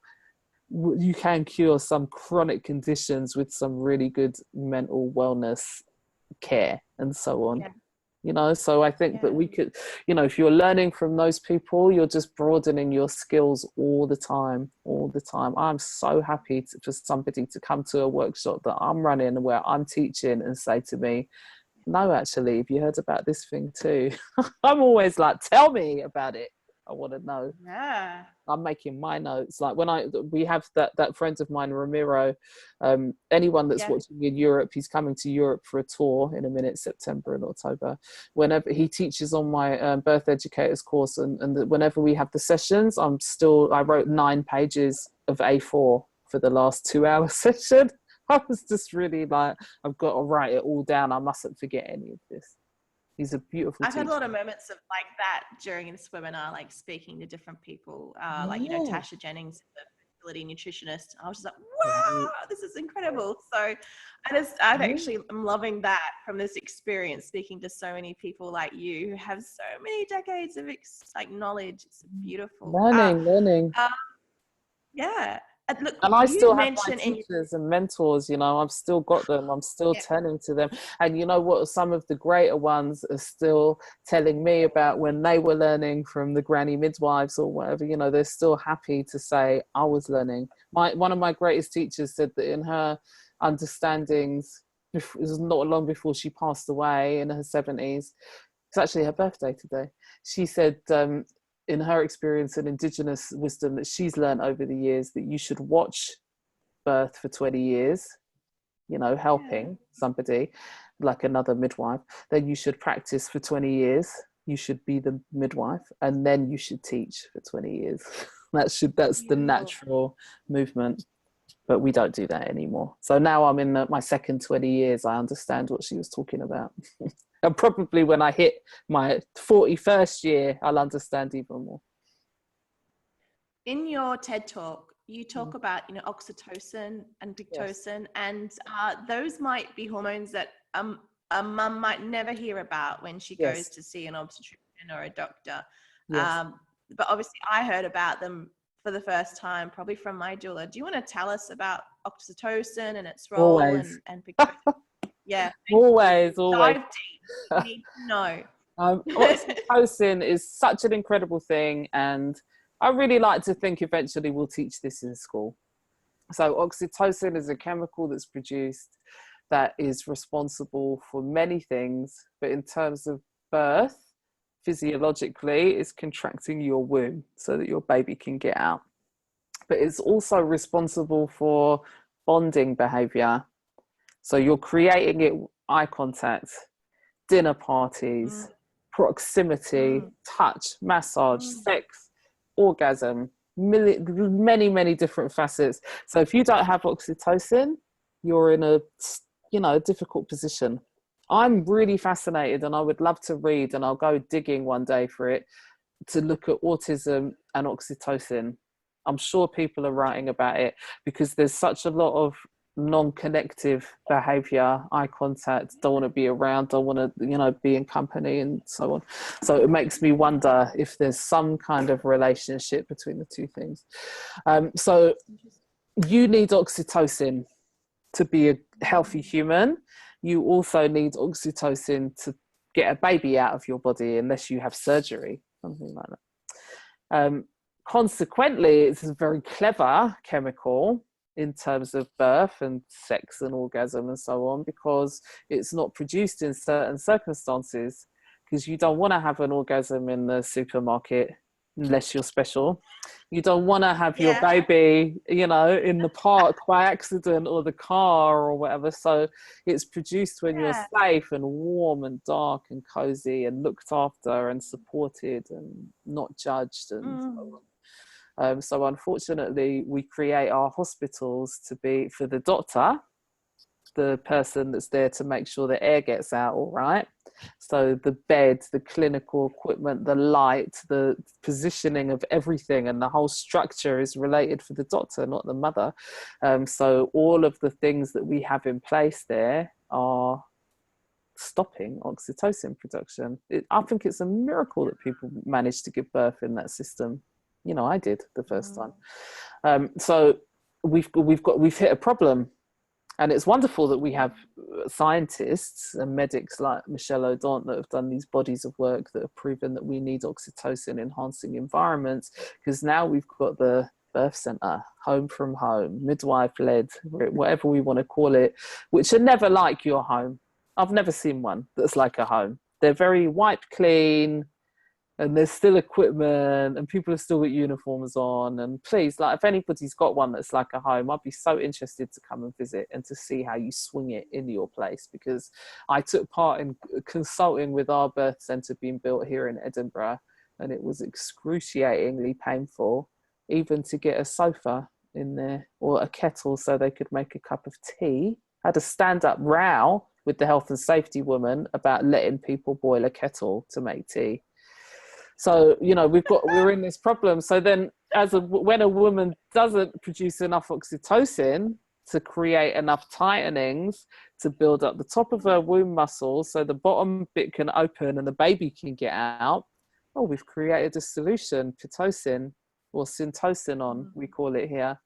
You can cure some chronic conditions with some really good mental wellness care and so on. You know, so I think that we could, you know, if you're learning from those people, you're just broadening your skills all the time. I'm so happy for somebody to come to a workshop that I'm running where I'm teaching and say to me, no, actually, have you heard about this thing too? I'm always like, tell me about it. I want to know. Yeah. I'm making my notes. Like when we have that friend of mine, Ramiro, anyone that's watching in Europe, he's coming to Europe for a tour in a minute, September and October. Whenever he teaches on my birth educators course, and whenever we have the sessions, I wrote 9 pages of A4 for the last 2-hour session. I was just really like, I've got to write it all down. I mustn't forget any of this. He's a beautiful I've teacher. had a lot of moments of like that during this webinar, like speaking to different people, like, you know, Tasha Jennings, the fertility nutritionist. I was just like, wow, this is incredible. So I actually am loving that from this experience, speaking to so many people like you who have so many decades of knowledge. It's beautiful. Learning. Yeah. Look, and I still have my mentioned teachers and mentors, you know, I've still got them. I'm still telling to them. And you know what? Some of the greater ones are still telling me about when they were learning from the granny midwives or whatever, you know, they're still happy to say, I was learning. One of my greatest teachers said that in her understandings, it was not long before she passed away in her 70s. It's actually her birthday today. She said, in her experience and Indigenous wisdom that she's learned over the years, that you should watch birth for 20 years, you know, helping somebody like another midwife. Then you should practice for 20 years. You should be the midwife, and then you should teach for 20 years. That's the natural movement. But we don't do that anymore. So now I'm in my second 20 years. I understand what she was talking about. And probably when I hit my 41st year, I'll understand even more. In your TED talk, you talk about, you know, oxytocin and pitocin, and those might be hormones that a mum might never hear about when she goes to see an obstetrician or a doctor. But obviously I heard about them for the first time, probably from my doula. Do you want to tell us about oxytocin and its role and pitocin? Always. Dive deep. We need to know. Oxytocin is such an incredible thing, and I really like to think eventually we'll teach this in school. So oxytocin is a chemical that's produced that is responsible for many things, but in terms of birth, physiologically, it's contracting your womb so that your baby can get out. But it's also responsible for bonding behavior. So you're creating it, eye contact, dinner parties, proximity, touch, massage, sex, orgasm, many different facets. So if you don't have oxytocin, you're in a, you know, difficult position. I'm really fascinated, and I would love to read, and I'll go digging one day for it, to look at autism and oxytocin. I'm sure people are writing about it because there's such a lot of non-connective behavior, eye contact, don't want to be around, don't want to, you know, be in company and so on. So it makes me wonder if there's some kind of relationship between the two things. So you need oxytocin to be a healthy human. You also need oxytocin to get a baby out of your body, unless you have surgery, something like that. Consequently, it's a very clever chemical in terms of birth and sex and orgasm and so on, because it's not produced in certain circumstances, because you don't want to have an orgasm in the supermarket unless you're special. You don't want to have your baby, you know, in the park by accident, or the car or whatever. So it's produced when you're safe and warm and dark and cozy and looked after and supported and not judged and so on. So unfortunately, we create our hospitals to be for the doctor, the person that's there to make sure the air gets out all right. So the bed, the clinical equipment, the light, the positioning of everything, and the whole structure is related for the doctor, not the mother. So all of the things that we have in place there are stopping oxytocin production. I think it's a miracle that people manage to give birth in that system. You know, I did the first time. So we've hit a problem. And it's wonderful that we have scientists and medics like Michelle O'Donnell that have done these bodies of work that have proven that we need oxytocin enhancing environments, because now we've got the birth center, home from home, midwife led, whatever we want to call it, which are never like your home. I've never seen one that's like a home. They're very wiped clean, and there's still equipment, and people have still got uniforms on. And please, like, if anybody's got one that's like a home, I'd be so interested to come and visit and to see how you swing it in your place, because I took part in consulting with our birth centre being built here in Edinburgh, and it was excruciatingly painful even to get a sofa in there or a kettle so they could make a cup of tea. I had a stand-up row with the health and safety woman about letting people boil a kettle to make tea. So, you know, we're in this problem. So then when a woman doesn't produce enough oxytocin to create enough tightenings to build up the top of her womb muscles so the bottom bit can open and the baby can get out, we've created a solution, pitocin or syntocinon, we call it here.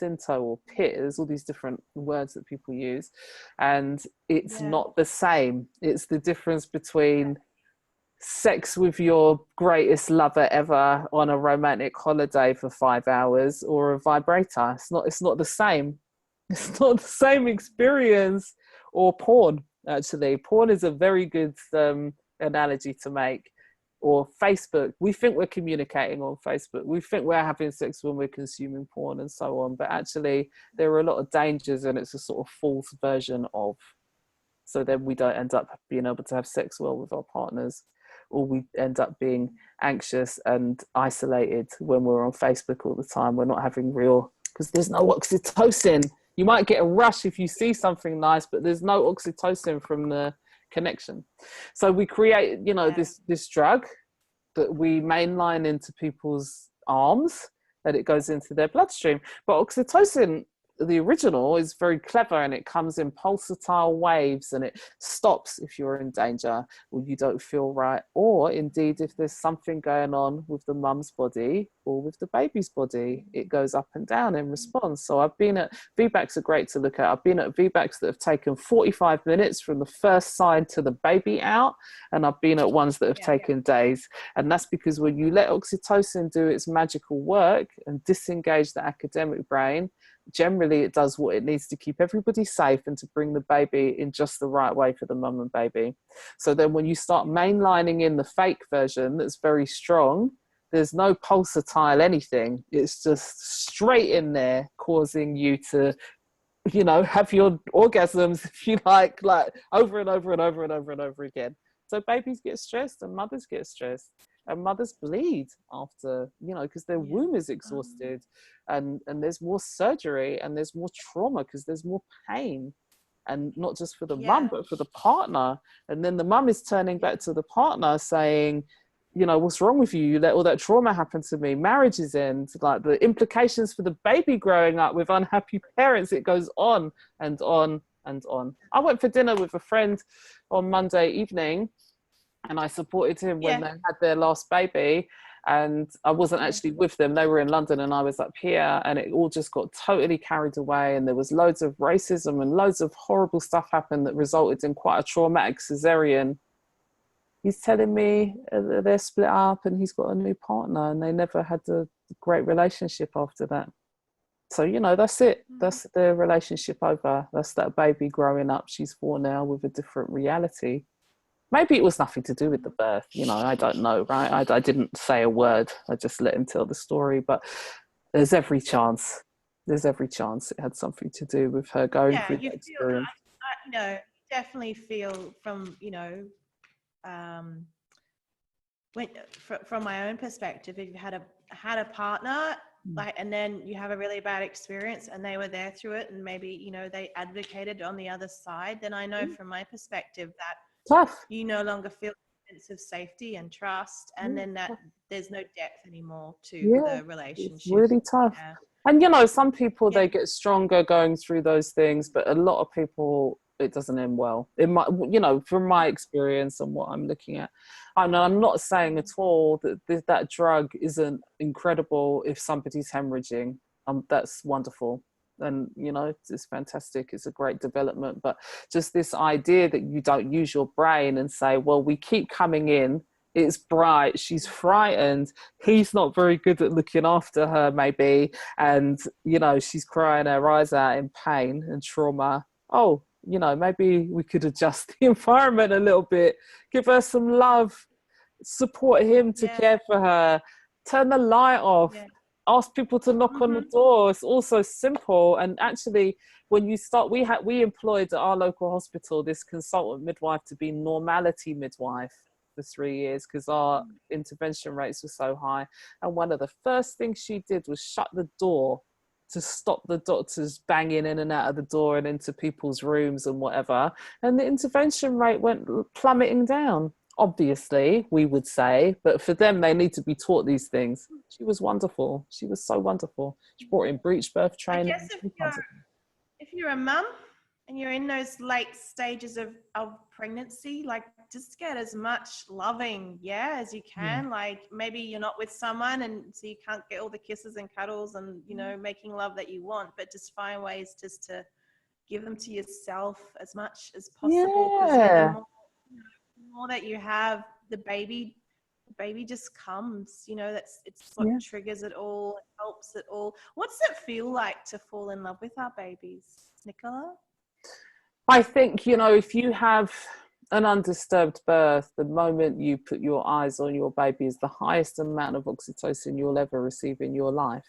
Synto or pit, there's all these different words that people use, and it's not the same. It's the difference between sex with your greatest lover ever on a romantic holiday for 5 hours or a vibrator. It's not the same. It's not the same experience. Or porn, actually. Porn is a very good analogy to make. Or Facebook. We think we're communicating on Facebook. We think we're having sex when we're consuming porn and so on. But actually, there are a lot of dangers, and it's a sort of false version of. So then we don't end up being able to have sex well with our partners, or we end up being anxious and isolated when we're on Facebook all the time. We're not having real, because there's no oxytocin. You might get a rush if you see something nice, but there's no oxytocin from the connection. So we create, you know, this drug that we mainline into people's arms, and it goes into their bloodstream. But oxytocin, the original, is very clever, and it comes in pulsatile waves, and it stops if you're in danger or you don't feel right, or indeed if there's something going on with the mum's body or with the baby's body, it goes up and down in response. So I've been at VBACs are great to look at. I've been at VBACs that have taken 45 minutes from the first sign to the baby out, and I've been at ones that have taken days. And that's because when you let oxytocin do its magical work and disengage the academic brain, generally it does what it needs to keep everybody safe and to bring the baby in just the right way for the mum and baby. So then when you start mainlining in the fake version that's very strong, there's no pulsatile anything. It's just straight in there, causing you to, you know, have your orgasms, if you like over and over and over and over and over again. So babies get stressed and mothers get stressed. and mothers bleed after, you know, because their womb is Oh, exhausted, and there's more surgery and there's more trauma because there's more pain, and not just for the mum yeah, but for the partner. And then the mum is turning back to the partner saying, you know, what's wrong with you? You let all that trauma happen to me. Marriages end. Like the implications for the baby growing up with unhappy parents, it goes on and on and on. I went for dinner with a friend on Monday evening, and I supported him when yeah, they had their last baby. And I wasn't yeah, actually with them. They were in London and I was up here, and it all just got totally carried away. And there was loads of racism and loads of horrible stuff happened that resulted in quite a traumatic cesarean. He's telling me they're split up and he's got a new partner, and they never had a great relationship after that. So, you know, that's it. That's the relationship over. That's that baby growing up. She's 4 now with a different reality. Maybe it was nothing to do with the birth, you know, I don't know, right? I didn't say a word. I just let him tell the story. But there's every chance. There's every chance it had something to do with her going yeah. through You that feel, experience. you know, definitely feel from, you know, um, when from my own perspective, if you had a partner, like, and then you have a really bad experience and they were there through it, and maybe, you know, they advocated on the other side, then I know from my perspective that Tough. you no longer feel a sense of safety and trust, and then that there's no depth anymore to Yeah, the it's relationship. really tough. Yeah, And, you know, some people, yeah, they get stronger going through those things, but a lot of people, it doesn't end well. It might, you know, from my experience and what I'm looking at. And I'm not saying at all that that drug isn't incredible if somebody's hemorrhaging. That's wonderful. And, you know, it's fantastic. It's a great development. But just this idea that you don't use your brain and say, well, we keep coming in, it's bright, she's frightened, he's not very good at looking after her maybe, and, you know, she's crying her eyes out in pain and trauma. Oh, you know, maybe we could adjust the environment a little bit, give her some love, support him to yeah, care for her, turn the light off, yeah. ask people to knock on the door. It's also simple. And actually, when you start, we employed at our local hospital this consultant midwife to be normality midwife for 3 years because our intervention rates were so high. And one of the first things she did was shut the door to stop the doctors banging in and out of the door and into people's rooms and whatever. And the intervention rate went plummeting down. Obviously, we would say, but for them, they need to be taught these things. She was wonderful. She was so wonderful. She brought in breech birth I training. guess if you're a mum and you're in those late stages of pregnancy, like, just get as much loving, as you can. Like, maybe you're not with someone and so you can't get all the kisses and cuddles and, you know, making love that you want, but just find ways just to give them to yourself as much as possible, because the more, you know, the more that you have, the baby just comes, you know. It's what triggers it all, it helps it all. What's it feel like to fall in love with our babies, Nicola? I think, you know, if you have an undisturbed birth, the moment you put your eyes on your baby is the highest amount of oxytocin you'll ever receive in your life,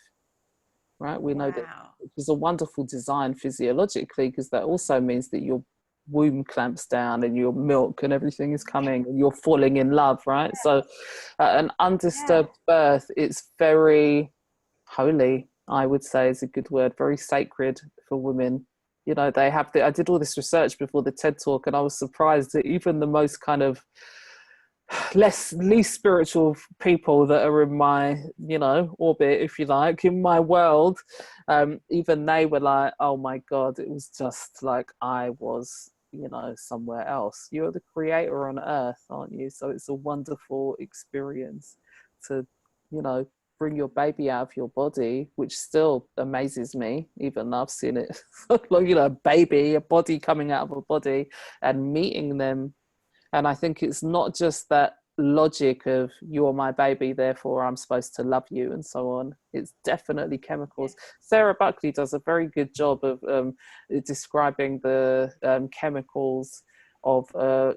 right? We know that, which is a wonderful design physiologically, because that also means that your womb clamps down and your milk and everything is coming and you're falling in love, right? So an undisturbed birth, it's very holy, I would say is a good word, very sacred for women. You know, they have I did all this research before the TED Talk, and I was surprised that even the most kind of least spiritual people that are in my, you know, orbit, if you like, in my world, even they were like, oh my God, it was just like I was, you know, somewhere else. You're the creator on earth, aren't you? So it's a wonderful experience to, you know, bring your baby out of your body, which still amazes me, even though I've seen it, you know, a baby, a body coming out of a body, and meeting them. And I think it's not just that logic of you're my baby, therefore I'm supposed to love you and so on. It's definitely chemicals. Sarah Buckley does a very good job of describing the chemicals of,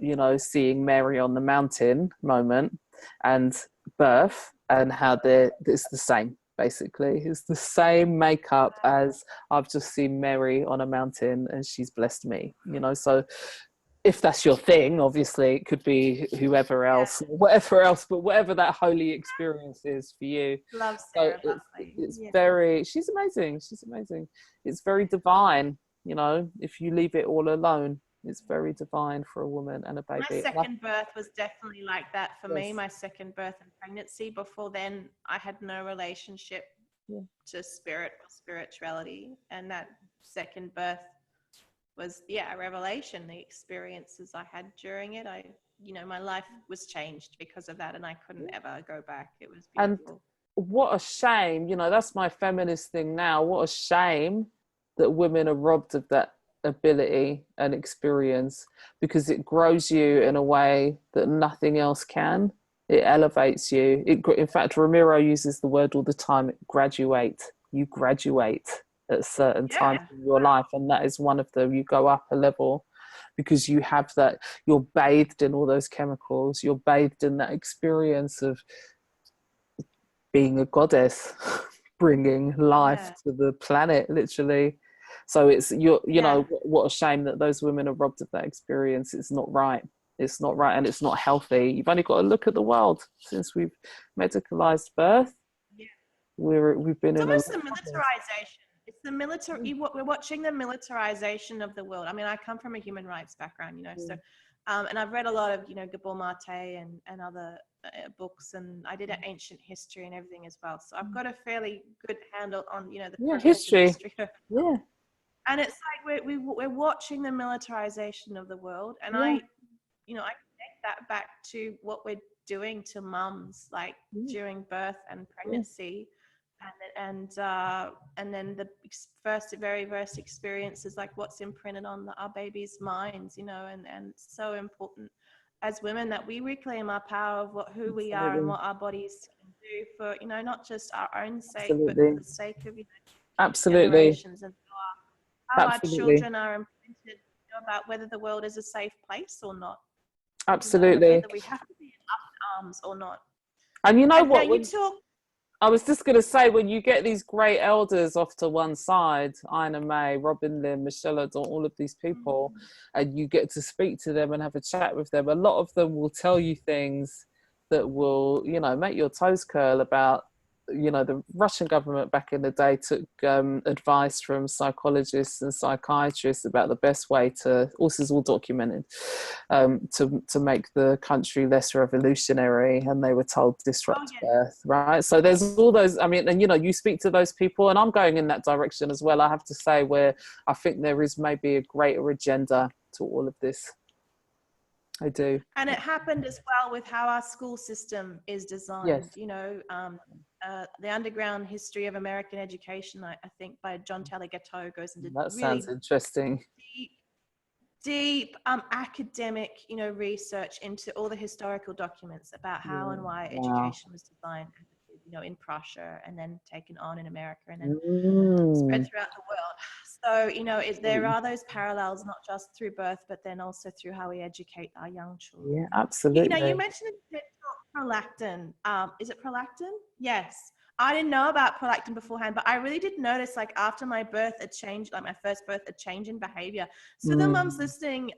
you know, seeing Mary on the mountain moment and birth, and how it's the same. Basically, it's the same makeup as I've just seen Mary on a mountain and she's blessed me, you know. So if that's your thing, obviously it could be whoever else, or whatever else, but whatever that holy experience is for you. Love So Sarah Buckley. it's very, she's amazing. She's amazing. It's very divine, you know, if you leave it all alone, it's very divine for a woman and a baby. My second birth was definitely like that for me. Yes. My second birth and pregnancy. Before then, I had no relationship to spirit or spirituality, and that second birth was a revelation. The experiences I had during it, my life was changed because of that, and I couldn't ever go back. It was beautiful. And what a shame, you know, that's my feminist thing now. What a shame that women are robbed of that ability and experience, because it grows you in a way that nothing else can. It elevates you. In fact, Ramiro uses the word all the time, graduate. You graduate at certain times in your life, and that is one of them. You go up a level because you have that, you're bathed in all those chemicals, you're bathed in that experience of being a goddess, bringing life to the planet, literally. So it's, you know, what a shame that those women are robbed of that experience. It's not right. It's not right, and it's not healthy. You've only got to look at the world since we've medicalized birth. We've been in almost the militarization. It's the military. We're watching the militarization of the world. I mean, I come from a human rights background, you know, so, and I've read a lot of, you know, Gabor Mate and other books, and I did an ancient history and everything as well. So I've got a fairly good handle on, you know, the history. And it's like we're watching the militarization of the world, and I connect that back to what we're doing to mums, like during birth and pregnancy, and then the very first experiences, like what's imprinted on our babies' minds, you know, and it's so important as women that we reclaim our power of who we are and what our bodies can do for, you know, not just our own sake, but for the sake of, you know, generations, and how our children are imprinted, you know, about whether the world is a safe place or not. Absolutely. You know, whether we have to be in up arms or not. And you know what? I was just going to say, when you get these great elders off to one side, Ina May, Robin Lim, Michelle O'Donnell, all of these people, and you get to speak to them and have a chat with them, a lot of them will tell you things that will, you know, make your toes curl about, you know, the Russian government back in the day took advice from psychologists and psychiatrists about the best way to, this is all documented, to make the country less revolutionary, and they were told disrupt birth, right? So there's all those, I mean, and you know, you speak to those people, and I'm going in that direction as well, I have to say, where I think there is maybe a greater agenda to all of this. I do. And it happened as well with how our school system is designed. You know, the underground history of American education, I think, by John Taylor Gatto, goes into that sounds interesting. Deep academic, you know, research into all the historical documents about how and why education was designed, you know, in Prussia, and then taken on in America, and then spread throughout the world. So, you know, there are those parallels, not just through birth, but then also through how we educate our young children. Yeah, absolutely. You know, you mentioned prolactin. Is it prolactin? Yes. I didn't know about prolactin beforehand, but I really did notice, like, after my birth, a change, like my first birth, a change in behavior. So the mums listening,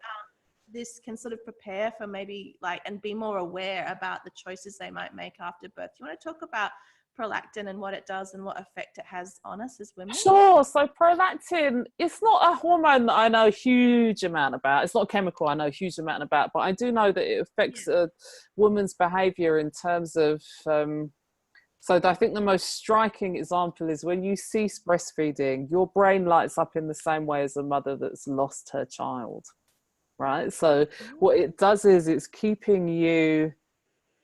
this can sort of prepare for maybe, like, and be more aware about the choices they might make after birth. Do you want to talk about prolactin and what it does and what effect it has on us as women? Sure. So prolactin, it's not a hormone that I know a huge amount about. It's not a chemical I know a huge amount about, but I do know that it affects a woman's behavior in terms of, so I think the most striking example is when you cease breastfeeding, your brain lights up in the same way as a mother that's lost her child, right? So what it does is it's keeping you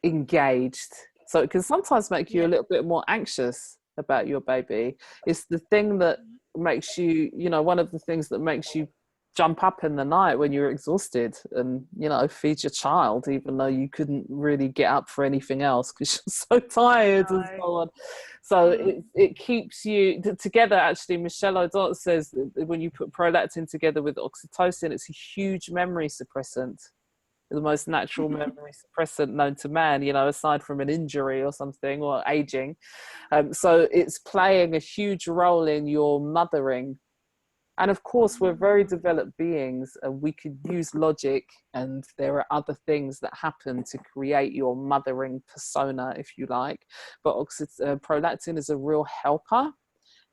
engaged. So it can sometimes make you a little bit more anxious about your baby. It's the thing that makes you, you know, one of the things that makes you jump up in the night when you're exhausted and, you know, feed your child, even though you couldn't really get up for anything else because you're so tired and so on. So it keeps you together. Actually, Michelle O'Donnell says that when you put prolactin together with oxytocin, it's a huge memory suppressant, the most natural memory suppressant known to man, you know, aside from an injury or something, or aging. So it's playing a huge role in your mothering. And of course, we're very developed beings, and we could use logic, and there are other things that happen to create your mothering persona, if you like. But prolactin is a real helper.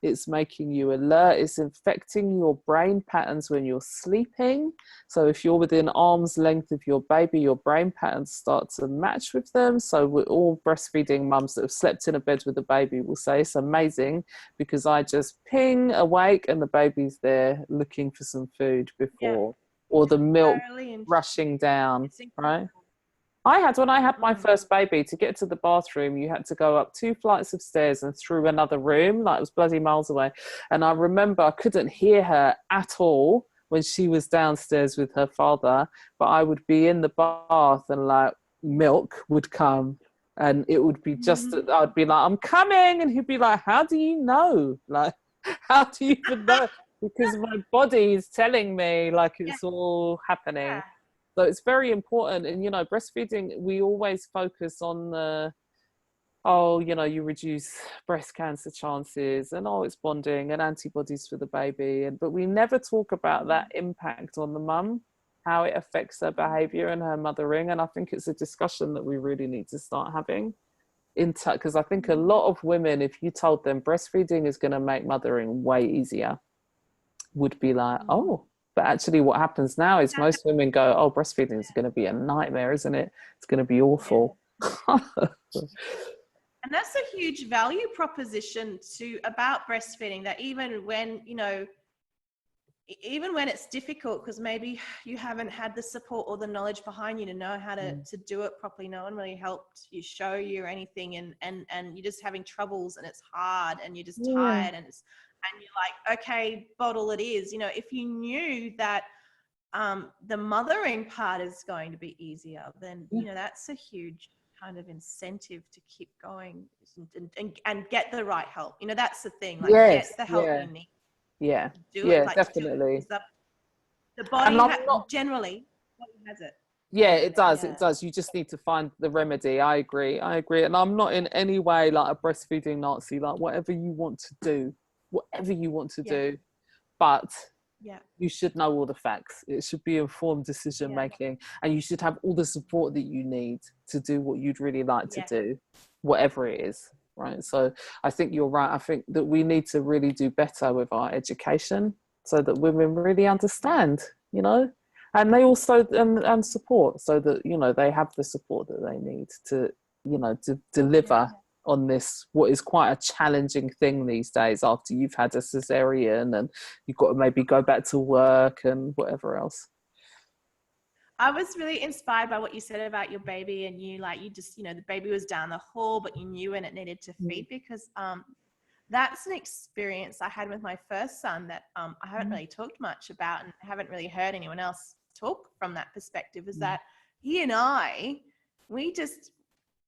It's making you alert. It's infecting your brain patterns when you're sleeping. So if you're within arm's length of your baby, your brain patterns start to match with them. So we're all breastfeeding mums that have slept in a bed with a baby will say it's amazing because I just ping awake and the baby's there looking for some food before, or the milk rushing down, right? When I had my first baby, to get to the bathroom, you had to go up 2 flights of stairs and through another room, like it was bloody miles away. And I remember I couldn't hear her at all when she was downstairs with her father, but I would be in the bath and like milk would come and it would be just, I'd be like, I'm coming. And he'd be like, how do you know? Like, how do you even know? Because my body is telling me like it's all happening. Yeah. So it's very important. And, you know, breastfeeding, we always focus on the, you reduce breast cancer chances and, it's bonding and antibodies for the baby. But we never talk about that impact on the mum, how it affects her behavior and her mothering. And I think it's a discussion that we really need to start having because I think a lot of women, if you told them breastfeeding is going to make mothering way easier, would be like, but actually what happens now is most women go, breastfeeding is going to be a nightmare, isn't it? It's going to be awful. And that's a huge value proposition about breastfeeding, that even when it's difficult, because maybe you haven't had the support or the knowledge behind you to know how to do it properly, no one really helped you, show you or anything, and you're just having troubles and it's hard and you're just tired and you're like, okay, bottle it is. If you knew that the mothering part is going to be easier, then, that's a huge kind of incentive to keep going and get the right help. That's the thing, like get the help you need. Yeah. Do it, like, definitely. The body generally has it. Yeah, it does. It does. You just need to find the remedy. I agree. And I'm not in any way like a breastfeeding Nazi, like whatever you want to do, but you should know all the facts. It should be informed decision making, and you should have all the support that you need to do what you'd really like to do, whatever it is, right? So I think you're right. I think that we need to really do better with our education so that women really understand, and they also and support, so that they have the support that they need to to deliver on this, what is quite a challenging thing these days after you've had a cesarean and you've got to maybe go back to work and whatever else. I was really inspired by what you said about your baby, and you just, the baby was down the hall, but you knew when it needed to feed, because that's an experience I had with my first son that I haven't really talked much about, and haven't really heard anyone else talk from that perspective, is that he and we just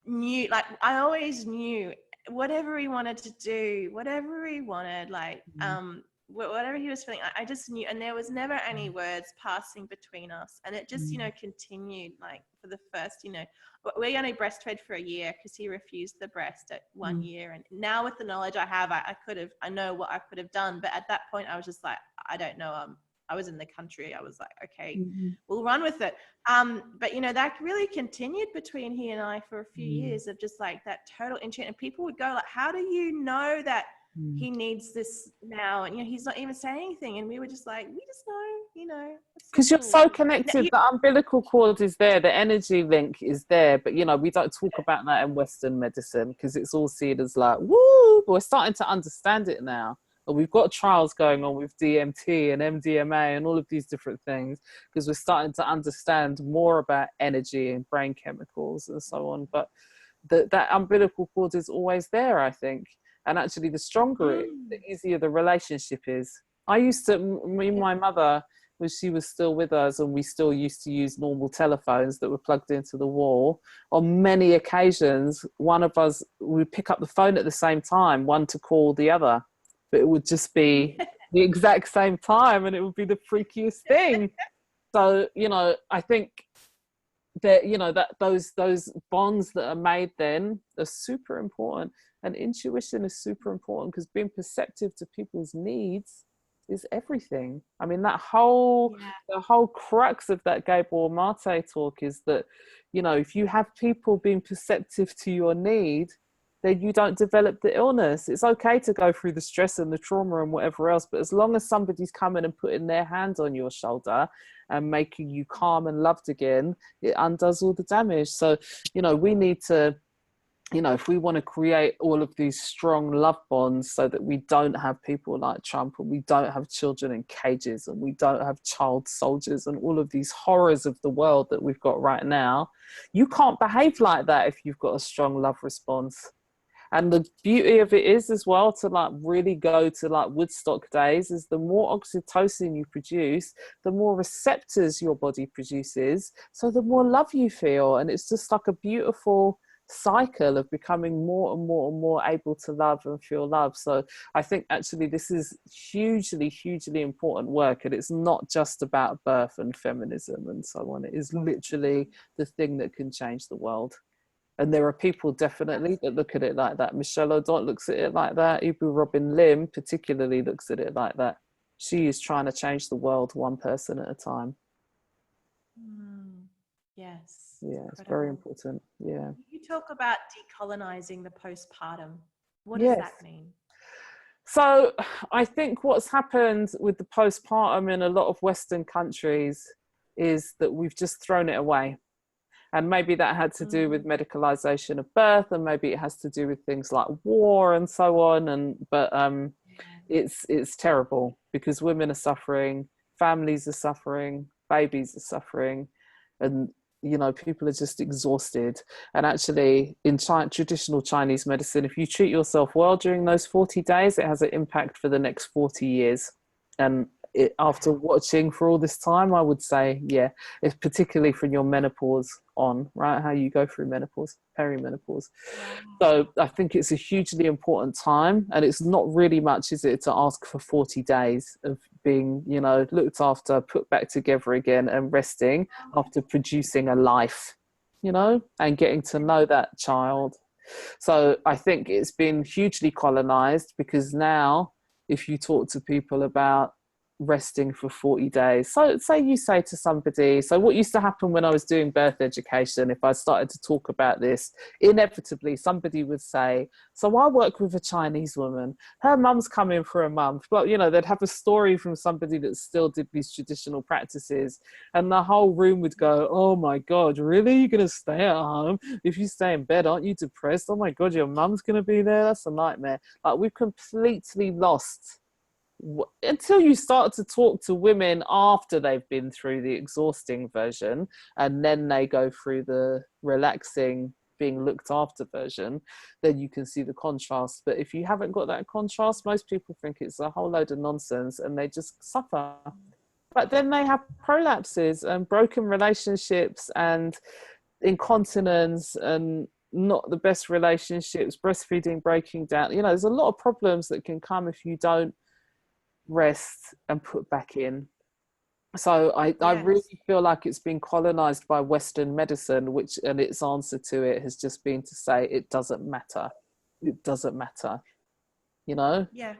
knew, like, I always knew whatever he wanted to do, whatever he wanted, like whatever he was feeling, I just knew, and there was never any words passing between us, and it just continued, like, for the first we only breastfed for a year because he refused the breast at 1 year, and now with the knowledge I have, I know what I could have done, but at that point I was just like, I don't know. I was in the country. I was like, okay, we'll run with it. But that really continued between he and I for a few years of just like that total interest. And people would go like, how do you know that he needs this now? And, he's not even saying anything. And we were just like, we just know, because you're so connected. The umbilical cord is there. The energy link is there. But, we don't talk about that in Western medicine because it's all seen as like, woo, but we're starting to understand it now. We've got trials going on with DMT and MDMA and all of these different things because we're starting to understand more about energy and brain chemicals and so on. But that umbilical cord is always there, I think. And actually, the stronger it, the easier the relationship is. I used to, my mother, when she was still with us, and we still used to use normal telephones that were plugged into the wall, on many occasions, one of us would pick up the phone at the same time, one to call the other. But it would just be the exact same time, and it would be the freakiest thing. So, I think that, that those bonds that are made then are super important, and intuition is super important, because being perceptive to people's needs is everything. I mean, that whole the whole crux of that Gabor Mate talk is that, you know, if you have people being perceptive to your need, then you don't develop the illness. It's okay to go through the stress and the trauma and whatever else, but as long as somebody's coming and putting their hand on your shoulder and making you calm and loved again, it undoes all the damage. So, you know, we need to, you know, if we want to create all of these strong love bonds so that we don't have people like Trump, and we don't have children in cages, and we don't have child soldiers and all of these horrors of the world that we've got right now, you can't behave like that if you've got a strong love response. And the beauty of it is as well, to like really go to like Woodstock days, is the more oxytocin you produce, the more receptors your body produces, so the more love you feel. And it's just like a beautiful cycle of becoming more and more and more able to love and feel love. So I think actually this is hugely, hugely important work, and it's not just about birth and feminism and so on. It is literally the thing that can change the world. And there are people definitely that look at it like that. Michelle O'Donnell looks at it like that. Ibu Robin Lim particularly looks at it like that. She is trying to change the world one person at a time. Yes. Yeah, it's very important. Yeah. You talk about decolonizing the postpartum. What does that mean? So I think what's happened with the postpartum in a lot of Western countries is that we've just thrown it away. And maybe that had to do with medicalization of birth, and maybe it has to do with things like war and so on. But it's terrible, because women are suffering, families are suffering, babies are suffering, and you know, people are just exhausted. And actually, in traditional Chinese medicine, if you treat yourself well during those 40 days, it has an impact for the next 40 years. And after watching for all this time, I would say, yeah, it's particularly from your menopause on, right? How you go through menopause, perimenopause. So I think it's a hugely important time, and it's not really much, is it, to ask for 40 days of being, you know, looked after, put back together again, and resting after producing a life, you know, and getting to know that child. So I think it's been hugely colonized, because now if you talk to people about resting for 40 days, so say you say to somebody, so what used to happen when I was doing birth education, if I started to talk about this, inevitably somebody would say, so I work with a Chinese woman, her mum's coming for a month. But you know, they'd have a story from somebody that still did these traditional practices, and the whole room would go, oh my god, really, you're gonna stay at home? If you stay in bed, aren't you depressed? Oh my god, your mum's gonna be there? That's a nightmare. Like, we've completely lost, until you start to talk to women after they've been through the exhausting version, and then they go through the relaxing, being looked after version, then you can see the contrast. But if you haven't got that contrast, most people think it's a whole load of nonsense, and they just suffer. But then they have prolapses and broken relationships and incontinence and not the best relationships, breastfeeding breaking down. You know, there's a lot of problems that can come if you don't rest and put back in. So I really feel like it's been colonized by Western medicine, which, and its answer to it has just been to say it doesn't matter. It doesn't matter, you know? Yeah.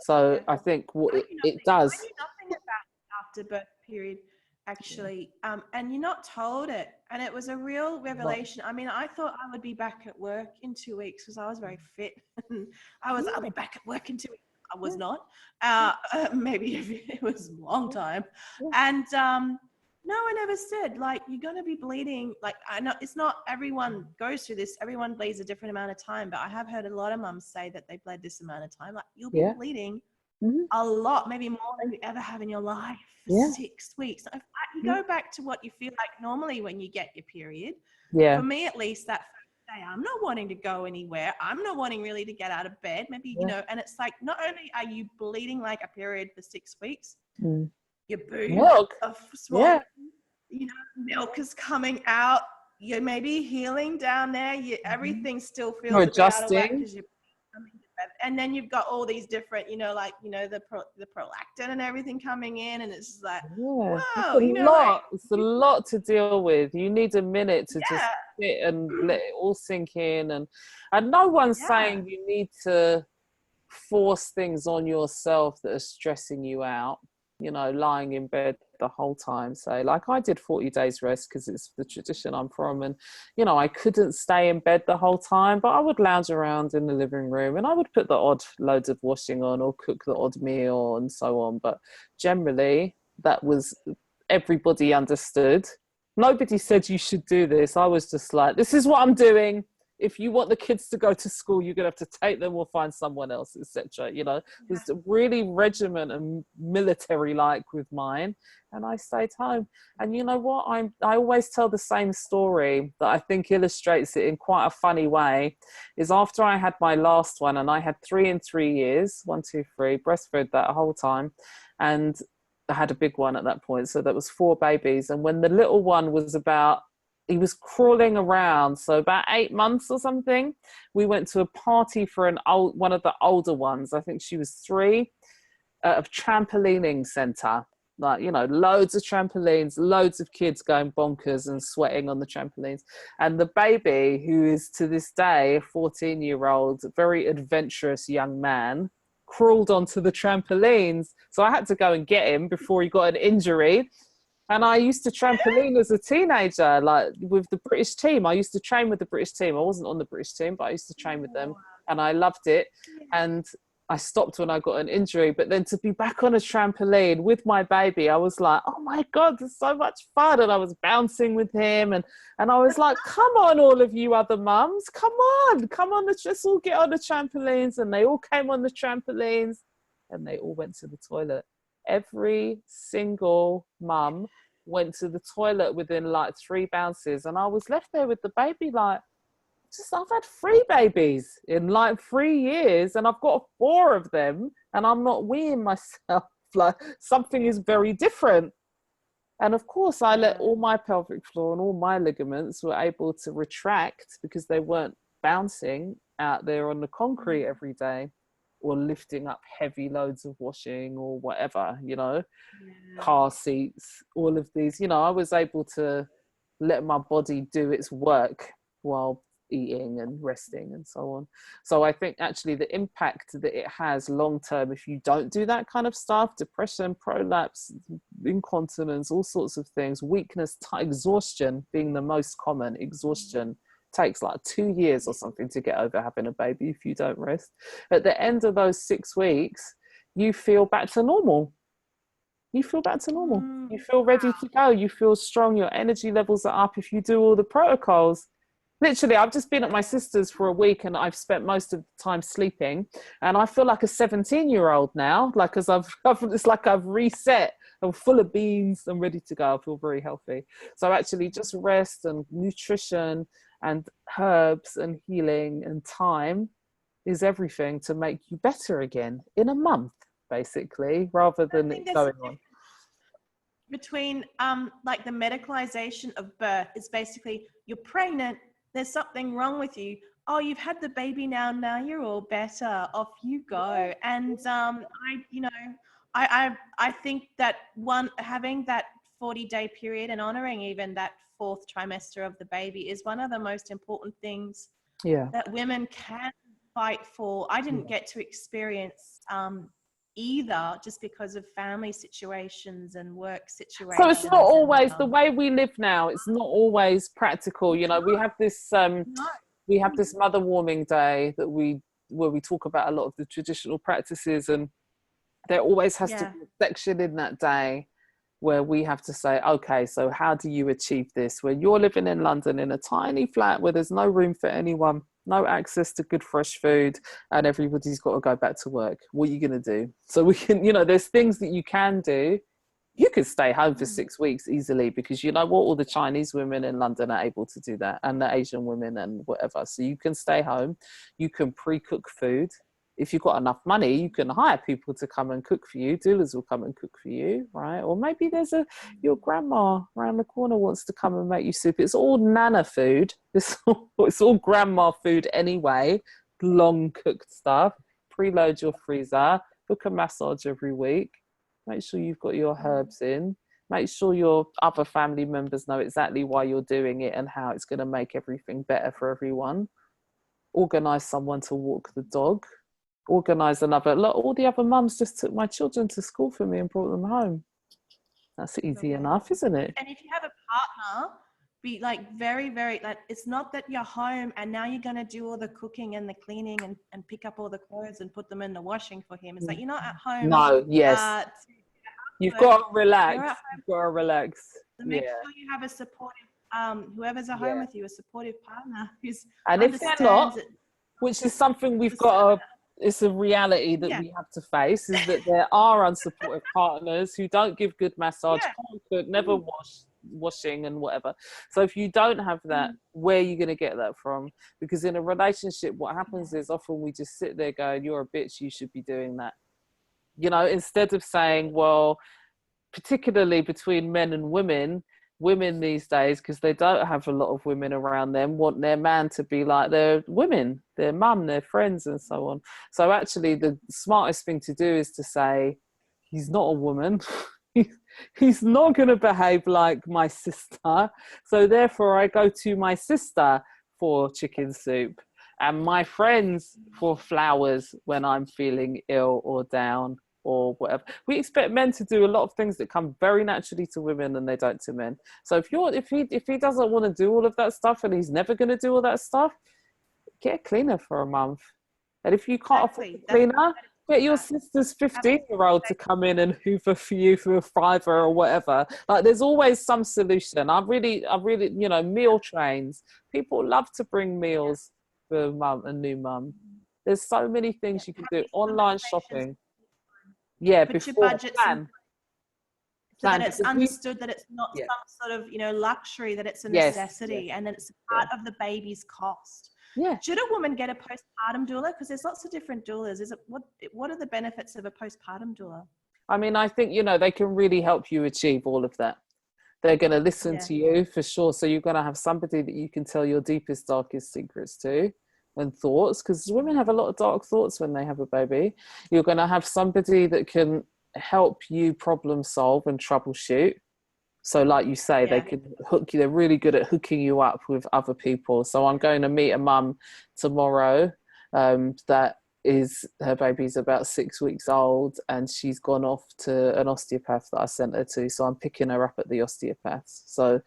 So I think what it does. I knew nothing about afterbirth period, actually. And you're not told it. And it was a real revelation. I mean, I thought I would be back at work in 2 weeks because I was very fit. I'll be back at work in 2 weeks. I was not. Maybe it was a long time. And no one ever said, like, you're going to be bleeding. Like, I know it's not everyone goes through this. Everyone bleeds a different amount of time. But I have heard a lot of mums say that they bled this amount of time. Like, you'll be bleeding a lot, maybe more than you ever have in your life for 6 weeks. If you go back to what you feel like normally when you get your period, for me at least, that day, I'm not wanting to go anywhere. I'm not wanting really to get out of bed. Maybe, you know, and it's like, not only are you bleeding like a period for 6 weeks, your boobs are swollen, you know, milk is coming out, you're maybe healing down there, everything still feels a bit out of whack because you're coming to bed. And then you've got all these different, you know, like, you know, the prolactin and everything coming in, and it's just like, whoa, you know, like, it's a lot to deal with. You need a minute to just sit and let it all sink in, and no one's saying you need to force things on yourself that are stressing you out, you know, lying in bed the whole time. So like I did 40 days rest because it's the tradition I'm from, and you know, I couldn't stay in bed the whole time, but I would lounge around in the living room and I would put the odd loads of washing on or cook the odd meal and so on. But generally that was, everybody understood. Nobody said you should do this. I was just like, this is what I'm doing. If you want the kids to go to school, you're gonna have to take them or find someone else, etc. You know, it was really regiment and military like with mine, and I stayed home. And you know what, I always tell the same story that I think illustrates it in quite a funny way. Is after I had my last one, and I had 3 in 3 years, 1, 2, 3, breastfed that whole time, and I had a big one at that point, so that was 4 babies. And when the little one was about, he was crawling around, so about 8 months or something, we went to a party for one of the older ones, I think she was 3, at a trampolining center. Like, you know, loads of trampolines, loads of kids going bonkers and sweating on the trampolines. And the baby, who is to this day a 14-year-old, very adventurous young man, crawled onto the trampolines. So I had to go and get him before he got an injury. And I used to trampoline as a teenager, like with the British team. I used to train with the British team. I wasn't on the British team, but I used to train with them, and I loved it. And I stopped when I got an injury, but then to be back on a trampoline with my baby, I was like, oh my God, there's so much fun. And I was bouncing with him, and I was like, come on, all of you other mums, come on, let's all get on the trampolines. And they all came on the trampolines and they all went to the toilet. Every single mum went to the toilet within like 3 bounces, and I was left there with the baby like, I've had 3 babies in like 3 years, and I've got 4 of them, and I'm not weeing myself. Like, something is very different. And of course I let all my pelvic floor and all my ligaments were able to retract because they weren't bouncing out there on the concrete every day, or lifting up heavy loads of washing or whatever, you know, car seats, all of these, you know, I was able to let my body do its work while eating and resting and so on. So I think actually the impact that it has long term, if you don't do that kind of stuff, depression, prolapse, incontinence, all sorts of things, weakness, exhaustion being the most common, exhaustion takes like 2 years or something to get over having a baby if you don't rest. At the end of those 6 weeks, you feel back to normal. You feel ready to go. You feel strong. Your energy levels are up if you do all the protocols. Literally, I've just been at my sister's for a week and I've spent most of the time sleeping, and I feel like a 17-year-old now, like, because it's like I've reset. I'm full of beans. I'm ready to go. I feel very healthy. So actually just rest and nutrition and herbs and healing and time is everything to make you better again in a month, basically, rather than it going on. Between like the medicalization of birth is basically, you're pregnant, there's something wrong with you. Oh, you've had the baby now you're all better. Off you go. And I think that having that 40-day period and honoring even that 4th trimester of the baby is one of the most important things that women can fight for. I didn't get to experience either, just because of family situations and work situations. So it's not always the way we live now. It's not always practical. You know, we have this Mother Warming Day where we talk about a lot of the traditional practices, and there always has to be a section in that day where we have to say, okay, so how do you achieve this? When you're living in London in a tiny flat where there's no room for anyone, no access to good fresh food, and everybody's got to go back to work, what are you going to do? So we can, you know, there's things that you can do. You could stay home for 6 weeks easily, because you know what, all the Chinese women in London are able to do that, and the Asian women and whatever. So you can stay home, you can pre-cook food. If you've got enough money, you can hire people to come and cook for you. Doulas will come and cook for you, right? Or maybe there's your grandma around the corner wants to come and make you soup. It's all nana food. It's all grandma food anyway. Long cooked stuff. Preload your freezer. Book a massage every week. Make sure you've got your herbs in. Make sure your other family members know exactly why you're doing it and how it's going to make everything better for everyone. Organise someone to walk the dog. organise another. Look, all the other mums just took my children to school for me and brought them home. That's easy enough, isn't it? And if you have a partner, be like very, very, like, it's not that you're home and now you're going to do all the cooking and the cleaning and pick up all the clothes and put them in the washing for him. It's like, you're not at home. No, yes. You've got to relax. You've got to relax. So make sure you have a supportive, whoever's at home with you, a supportive partner who's and if they're not, which is something we've got to, it's a reality that we have to face, is that there are unsupportive partners who don't give good massage, can't cook, never washing and whatever. So if you don't have that, where are you going to get that from? Because in a relationship, what happens is often we just sit there going, you're a bitch, you should be doing that. You know, instead of saying, well, particularly between men and women these days, because they don't have a lot of women around them, want their man to be like their women, their mum, their friends, and so on. So actually the smartest thing to do is to say, he's not a woman. He's not going to behave like my sister. So therefore I go to my sister for chicken soup and my friends for flowers when I'm feeling ill or down or whatever. We expect men to do a lot of things that come very naturally to women and they don't to men. So if he doesn't want to do all of that stuff and he's never going to do all that stuff, get a cleaner for a month. And if you can't afford a cleaner, get your sister's 15-year-old to come in and hoover for you for a $5 or whatever. Like, there's always some solution. I really, you know, meal trains. People love to bring meals for mum and new mum. There's so many things you can do. Online shopping. Yeah, put your budgets in, so that it's understood that it's not some sort of, you know, luxury, that it's a necessity and that it's a part of the baby's cost. Yeah. Should a woman get a postpartum doula? Because there's lots of different doulas. What are the benefits of a postpartum doula? I mean, I think, you know, they can really help you achieve all of that. They're going to listen to you for sure. So you're going to have somebody that you can tell your deepest, darkest secrets to and thoughts, because women have a lot of dark thoughts when they have a baby. You're going to have somebody that can help you problem solve and troubleshoot. So like you say, they can hook you. They're really good at hooking you up with other people. So I'm going to meet a mum tomorrow that is, her baby's about 6 weeks old and she's gone off to an osteopath that I sent her to. So I'm picking her up at the osteopath. So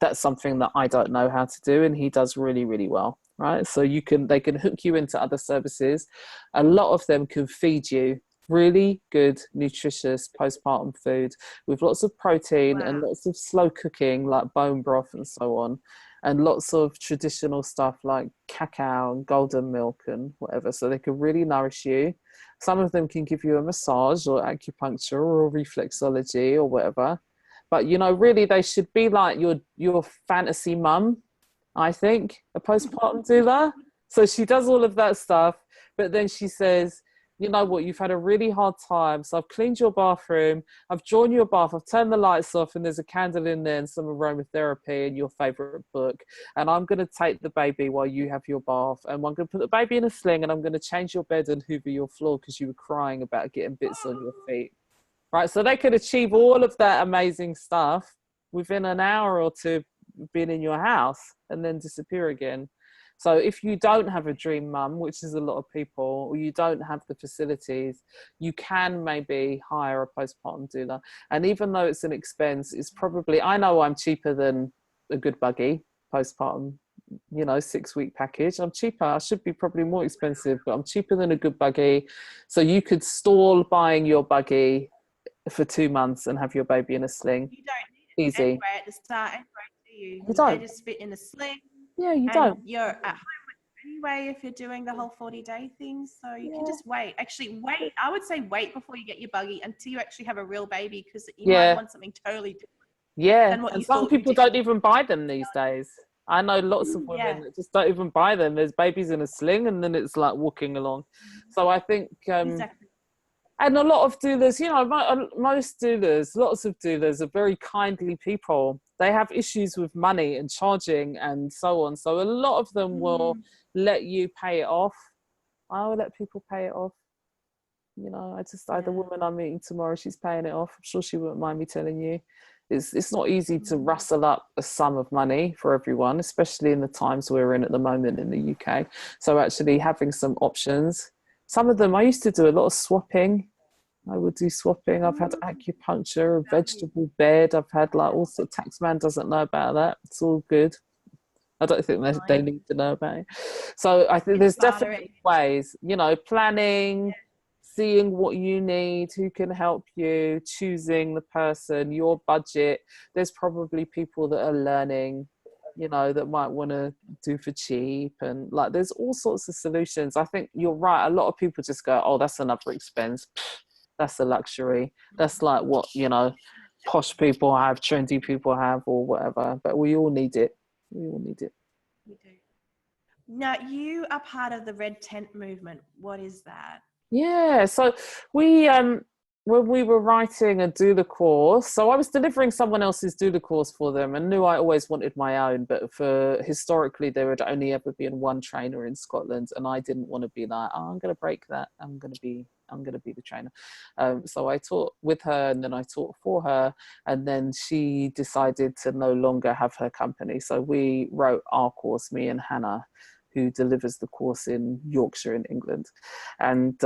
that's something that I don't know how to do, and he does really, really well. Right. So they can hook you into other services. A lot of them can feed you really good, nutritious postpartum food with lots of protein and lots of slow cooking, like bone broth and so on, and lots of traditional stuff like cacao and golden milk and whatever. So they can really nourish you. Some of them can give you a massage or acupuncture or reflexology or whatever. But, you know, really they should be like your fantasy mum, I think, a postpartum doula. So she does all of that stuff, but then she says, you know what, you've had a really hard time, so I've cleaned your bathroom, I've drawn you a bath, I've turned the lights off, and there's a candle in there and some aromatherapy and your favourite book, and I'm going to take the baby while you have your bath, and I'm going to put the baby in a sling, and I'm going to change your bed and hoover your floor because you were crying about getting bits on your feet. Right, so they could achieve all of that amazing stuff within an hour or two being in your house and then disappear again. So if you don't have a dream mum, which is a lot of people, or you don't have the facilities, you can maybe hire a postpartum doula. And even though it's an expense, it's probably, I know I'm cheaper than a good buggy postpartum, you know, 6-week package. I'm cheaper. I should be probably more expensive, but I'm cheaper than a good buggy. So you could stall buying your buggy for 2 months and have your baby in a sling. You don't need it easy anyway at the start anyway, do you? You don't. They just fit in a sling. Yeah, you and don't. You're at home anyway if you're doing the whole 40-day thing, so you can just wait. Actually, wait. I would say wait before you get your buggy until you actually have a real baby, because you might want something totally different. Yeah, and some people don't even buy them these days. I know lots of women that just don't even buy them. There's babies in a sling and then it's like walking along. So I think Exactly. and a lot of doulas, you know, most doulas, lots of doulas are very kindly people. They have issues with money and charging and so on. So a lot of them will let you pay it off. I will let people pay it off. You know, the woman I'm meeting tomorrow, she's paying it off. I'm sure she wouldn't mind me telling you. It's not easy to rustle up a sum of money for everyone, especially in the times we're in at the moment in the UK. So actually having some options. some of them, I used to do a lot of swapping. I would do swapping. I've had acupuncture, a vegetable bed. I've had like all sorts. Taxman doesn't know about that. It's all good. I don't think they need to know about it. So I think there's definitely ways, you know, planning, seeing what you need, who can help you, choosing the person, your budget. There's probably people that are learning, you know, that might want to do for cheap, and like there's all sorts of solutions. I think you're right. A lot of people just go, oh, that's another expense. That's a luxury. That's like what, you know, posh people have, trendy people have, or whatever. But we all need it. We all need it. We do. Now, you are part of the Red Tent movement. What is that? Yeah, so we when we were writing a doula course, so I was delivering someone else's doula course for them, and knew I always wanted my own, but for historically there had only ever been one trainer in Scotland, and I didn't want to be like, oh, I'm going to break that. I'm going to be the trainer. So I taught with her, and then I taught for her, and then she decided to no longer have her company. So we wrote our course, me and Hannah, who delivers the course in Yorkshire in England. And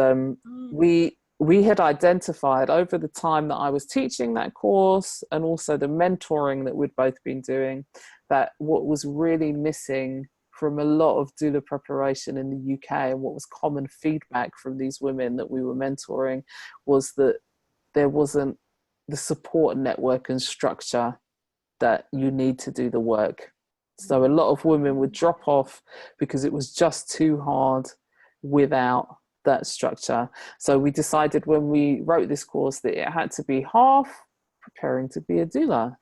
we had identified over the time that I was teaching that course, and also the mentoring that we'd both been doing, that what was really missing from a lot of doula preparation in the UK, and what was common feedback from these women that we were mentoring, was that there wasn't the support network and structure that you need to do the work. So a lot of women would drop off because it was just too hard without that structure. So we decided when we wrote this course that it had to be half preparing to be a doula.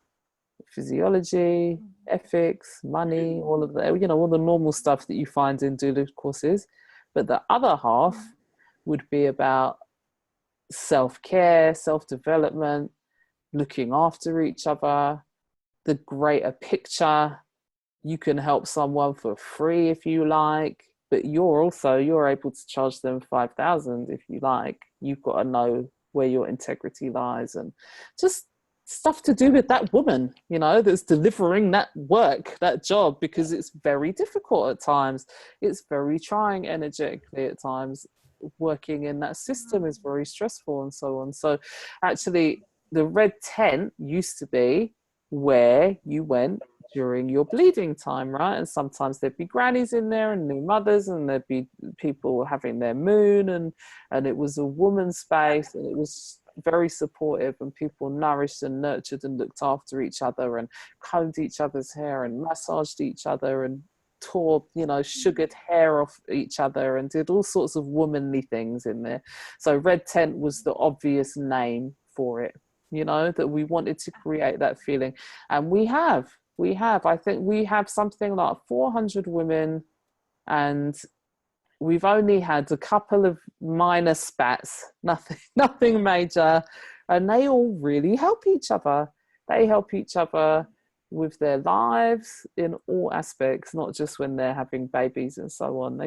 Physiology, ethics, money, all of that, you know, all the normal stuff that you find in doula courses. But the other half would be about self-care, self-development, looking after each other, the greater picture. You can help someone for free if you like, but you're able to charge them 5,000 if you like. You've got to know where your integrity lies, and just stuff to do with that woman, you know, that's delivering that work, that job, because it's very difficult at times. It's very trying energetically at times. Working in that system is very stressful and so on. So actually the Red Tent used to be where you went during your bleeding time, right? And sometimes there'd be grannies in there and new mothers, and there'd be people having their moon, and it was a woman's space, and it was very supportive, and people nourished and nurtured and looked after each other, and combed each other's hair and massaged each other, and tore, you know, sugared hair off each other, and did all sorts of womanly things in there. So Red Tent was the obvious name for it, you know, that we wanted to create that feeling. And we have, I think we have something like 400 women, and we've only had a couple of minor spats, nothing major, and they all really help each other. They help each other with their lives in all aspects, not just when they're having babies and so on.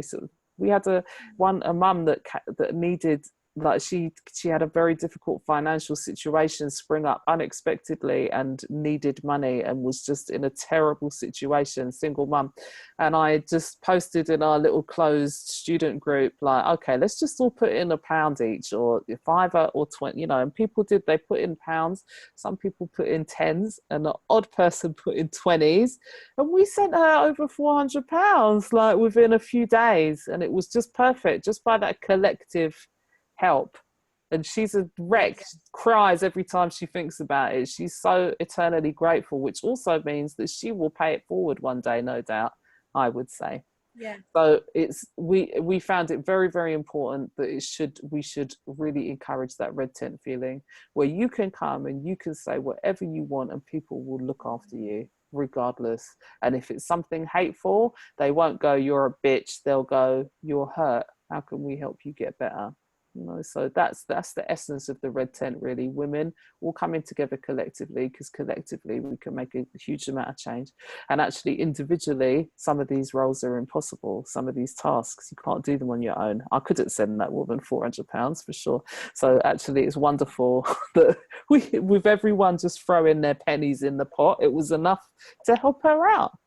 We had a mum that needed, like she had a very difficult financial situation spring up unexpectedly, and needed money, and was just in a terrible situation, single mum. And I just posted in our little closed student group, like, okay, let's just all put in £1 each, or £5 or 20, you know. And people they put in pounds, some people put in tens, and an odd person put in 20s, and we sent her over £400 like within a few days. And it was just perfect, just by that collective help. And she's a wreck. She cries every time she thinks about it. She's so eternally grateful, which also means that she will pay it forward one day, no doubt, I would say. Yeah. So we found it very, very important that we should really encourage that Red Tent feeling, where you can come and you can say whatever you want, and people will look after you regardless. And if it's something hateful, they won't go, you're a bitch. They'll go, you're hurt. How can we help you get better? You know, so that's the essence of the Red Tent, really. Women all coming together collectively, because collectively we can make a huge amount of change. And actually individually, some of these roles are impossible. Some of these tasks, you can't do them on your own. I couldn't send that woman £400 for sure. So actually it's wonderful that with everyone just throwing their pennies in the pot, it was enough to help her out.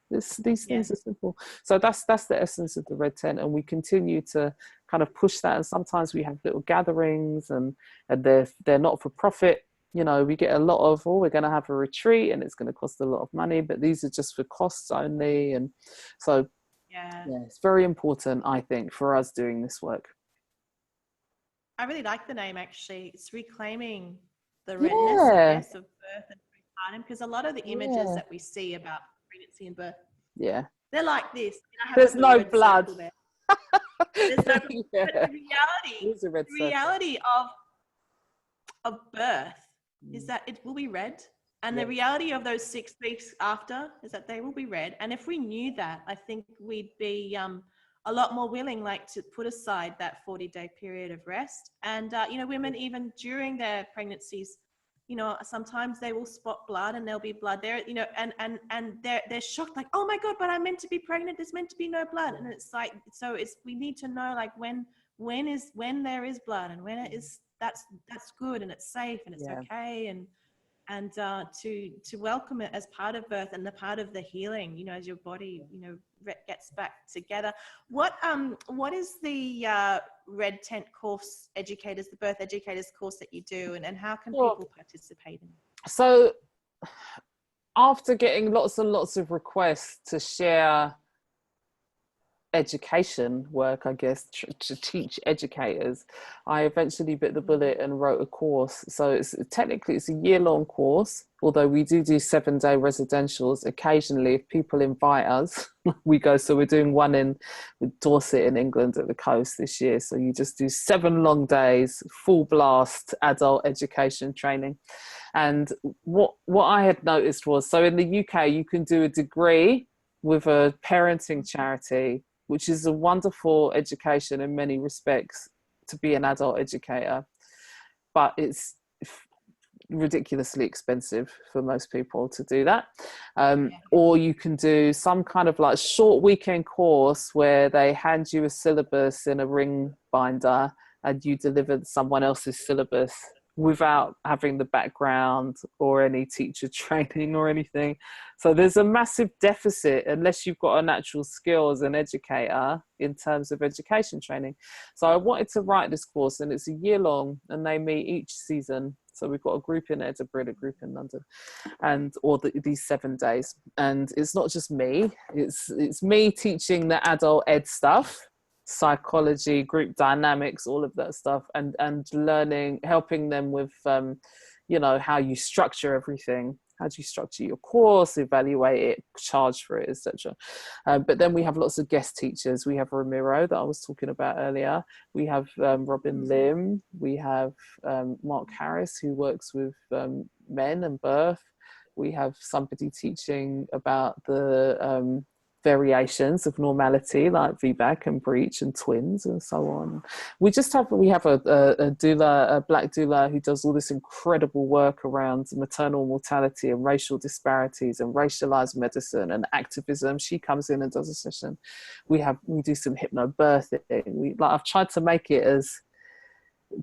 These things are simple. So that's the essence of the Red Tent, and we continue to kind of push that. And sometimes we have little gatherings, and they're not for profit. You know, we get a lot of, we're going to have a retreat and it's going to cost a lot of money, but these are just for costs only. And so yeah, it's very important, I think, for us doing this work. I really like the name, actually. It's reclaiming the redness, I guess, of birth and postpartum, because a lot of the images that we see about pregnancy and birth, they're like this. There's no blood. There's no blood. But the reality of birth is that it will be red. And the reality of those 6 weeks after is that they will be red. And if we knew that, I think we'd be a lot more willing, like, to put aside that 40-day period of rest. And, you know, women, even during their pregnancies, you know, sometimes they will spot blood and there'll be blood there, you know, and they're shocked, like, oh my God, but I'm meant to be pregnant. There's meant to be no blood. And it's like, so we need to know, like, when there is blood, and when it is, that's good, and it's safe, and it's okay. And to welcome it as part of birth and the part of the healing, you know, as your body, you know, gets back together. What is the Red Tent course educators, the birth educators course that you do, and how can people participate in it? So after getting lots and lots of requests to share education work, I guess, to teach educators, I eventually bit the bullet and wrote a course. So it's a year-long course, although we do 7-day residentials. Occasionally, if people invite us, we go. So we're doing one in Dorset in England at the coast this year. So you just do 7 long days, full blast adult education training. And what I had noticed was, so in the UK, you can do a degree with a parenting charity, which is a wonderful education in many respects to be an adult educator, but it's ridiculously expensive for most people to do that. Or you can do some kind of like short weekend course where they hand you a syllabus in a ring binder and you deliver someone else's syllabus without having the background or any teacher training or anything. So there's a massive deficit unless you've got a natural skill as an educator in terms of education training. So I wanted to write this course, and it's a year long, and they meet each season. So we've got a group in Edinburgh, a group in London, these 7 days. And it's not just me, it's me teaching the adult ed stuff, psychology, group dynamics, all of that stuff, and learning, helping them with you know, how you structure everything. How do you structure your course, evaluate it, charge for it, etc. But then we have lots of guest teachers. We have Ramiro that I was talking about earlier. We have Robin Lim. We have Mark Harris, who works with men and birth. We have somebody teaching about the variations of normality, like VBAC and breech and twins and so on. We have a doula, a black doula, who does all this incredible work around maternal mortality and racial disparities and racialized medicine and activism. She comes in and does a session. We do some hypnobirthing. I've tried to make it as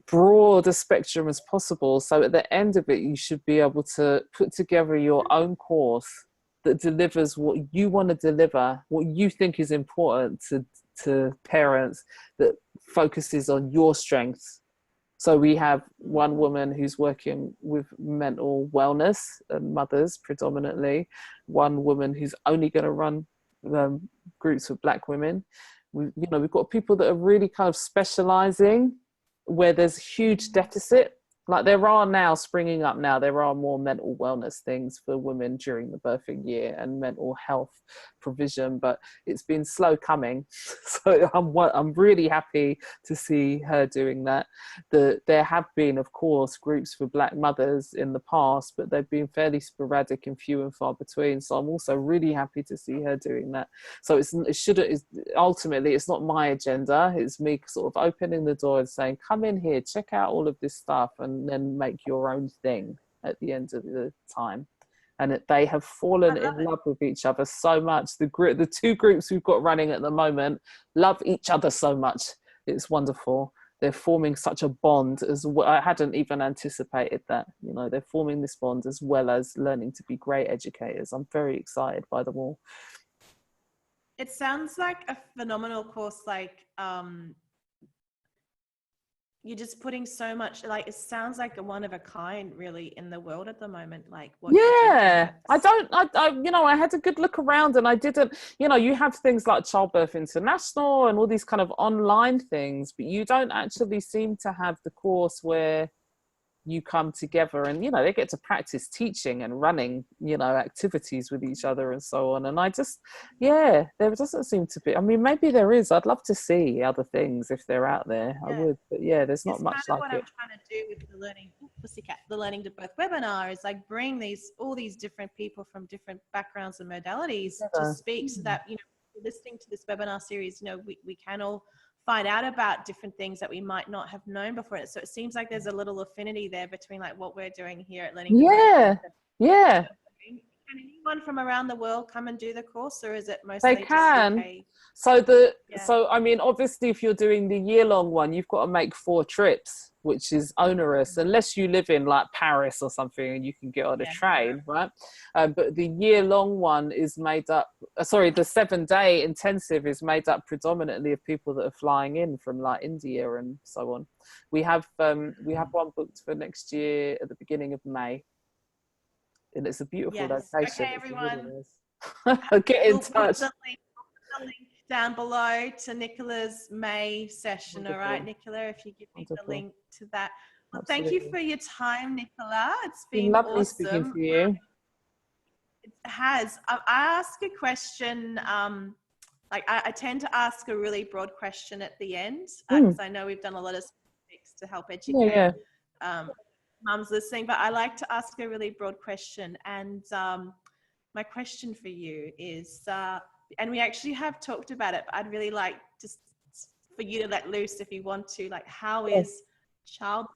broad a spectrum as possible, so at the end of it you should be able to put together your own course that delivers what you want to deliver, what you think is important to parents, that focuses on your strengths. So we have one woman who's working with mental wellness and mothers predominantly, one woman who's only going to run groups with black women. We've got people that are really kind of specializing where there's huge deficit. Like there are now springing up now, there are more mental wellness things for women during the birthing year and mental health provision, but it's been slow coming. So I'm really happy to see her doing that. There have been, of course, groups for black mothers in the past, but they've been fairly sporadic and few and far between. So I'm also really happy to see her doing that. So ultimately, it's not my agenda. It's me sort of opening the door and saying, come in here, check out all of this stuff, and then make your own thing at the end of the time. And they have fallen in love with each other so much. The 2 groups we've got running at the moment love each other so much. It's wonderful. They're forming such a bond as well. I hadn't even anticipated that. They're forming this bond as well as learning to be great educators. I'm very excited by them all. It sounds like a phenomenal course. Like, you're just putting so much, like, it sounds like a one of a kind really in the world at the moment, like what you're Yeah, doing. I had a good look around and I didn't, you have things like Childbirth International and all these kind of online things, but you don't actually seem to have the course where you come together and they get to practice teaching and running activities with each other and so on. And I just there doesn't seem to be. I mean, maybe there is. I'd love to see other things if they're out there. I would, but there's not It's much kind of like what it. I'm trying to do with the Learning to Birth webinar is like bring all these different people from different backgrounds and modalities to speak, so that listening to this webinar series, we can all find out about different things that we might not have known before. So it seems like there's a little affinity there between like what we're doing here at Learning to Birth. Yeah. Can anyone from around the world come and do the course, or is it They mostly can. just UK? So I mean, obviously, if you're doing the year-long one, you've got to make 4 trips, which is onerous, unless you live in like Paris or something and you can get on a train, right? But the year-long one is made up. Sorry, the 7-day intensive is made up predominantly of people that are flying in from like India and so on. We have one booked for next year at the beginning of May, and it's a beautiful location. Okay, everyone. Really get in touch. The link down below to Nicola's May session. Wonderful. All right, Nicola, if you give me the link to that. Well, thank you for your time, Nicola. It's been lovely awesome speaking to you. It has. I ask a question. I tend to ask a really broad question at the end, because I know we've done a lot of specifics to help educate mums listening, but I like to ask a really broad question. And my question for you is, and we actually have talked about it, but I'd really like just for you to let loose if you want to, like, how is childbirth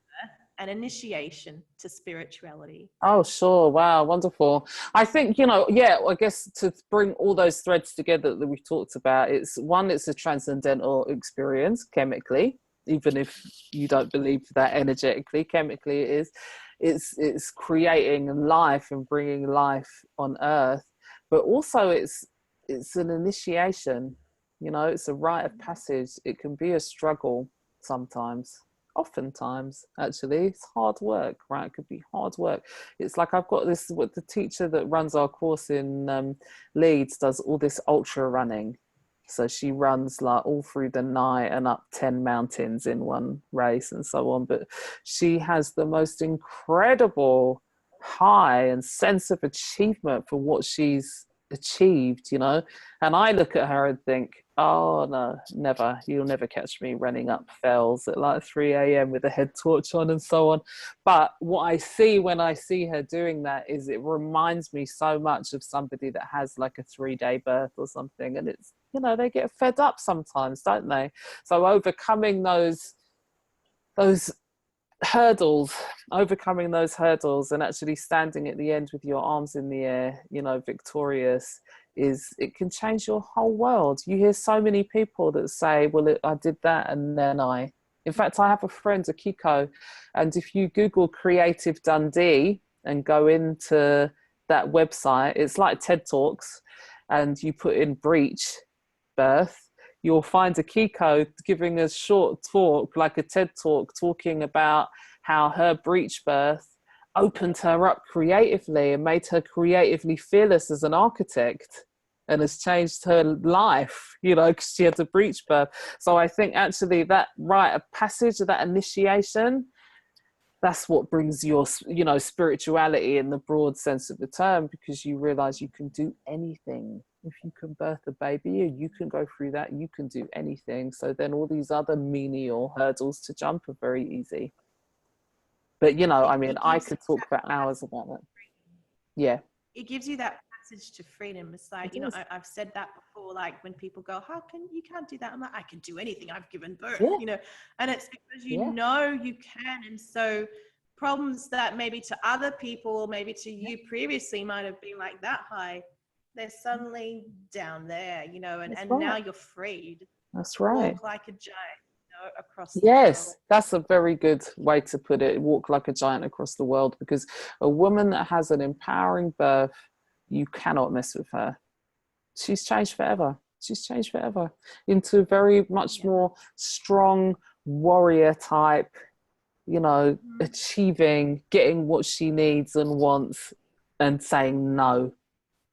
an initiation to spirituality? Oh, sure. Wow. Wonderful. I think, I guess to bring all those threads together that we've talked about, it's a transcendental experience chemically, even if you don't believe that energetically. Chemically it is. It's creating life and bringing life on earth, but also it's an initiation. It's a rite of passage. It can be a struggle sometimes. Oftentimes, actually, it's hard work, right? It could be hard work. It's like I've got what the teacher that runs our course in Leeds does all this ultra running. So she runs like all through the night and up 10 mountains in one race and so on. But she has the most incredible high and sense of achievement for what she's achieved, and I look at her and think, oh no, never, you'll never catch me running up fells at like 3 a.m. with a head torch on and so on. But what I see when I see her doing that is it reminds me so much of somebody that has like a 3-day birth or something, and it's, they get fed up sometimes, don't they? So overcoming those hurdles and actually standing at the end with your arms in the air, victorious, it can change your whole world. You hear so many people that say, well, I did that and then in fact, I have a friend, Akiko, and if you Google Creative Dundee and go into that website, it's like TED Talks, and you put in breech birth, you'll find Akiko giving a short talk, like a TED Talk, talking about how her breech birth opened her up creatively and made her creatively fearless as an architect, and has changed her life, because she had a breech birth. So I think actually that rite of passage, that initiation, that's what brings your, spirituality in the broad sense of the term, because you realize you can do anything. If you can birth a baby, you can go through that, you can do anything. So then all these other menial hurdles to jump are very easy. But, I could talk for hours about that. Yeah. It gives you that passage to freedom. It's like, I've said that before, like when people go, you can't do that? I'm like, I can do anything. I've given birth, and it's because you can. And so problems that maybe to other people, or maybe to you previously might have been like that high, they're suddenly down there, and now you're freed. That's right. Walk like a giant. Across the world. That's a very good way to put it. Walk like a giant across the world, because a woman that has an empowering birth, you cannot mess with her. She's changed forever. she's changed forever into very much more strong warrior type, you know, achieving, getting what she needs and wants, and saying no.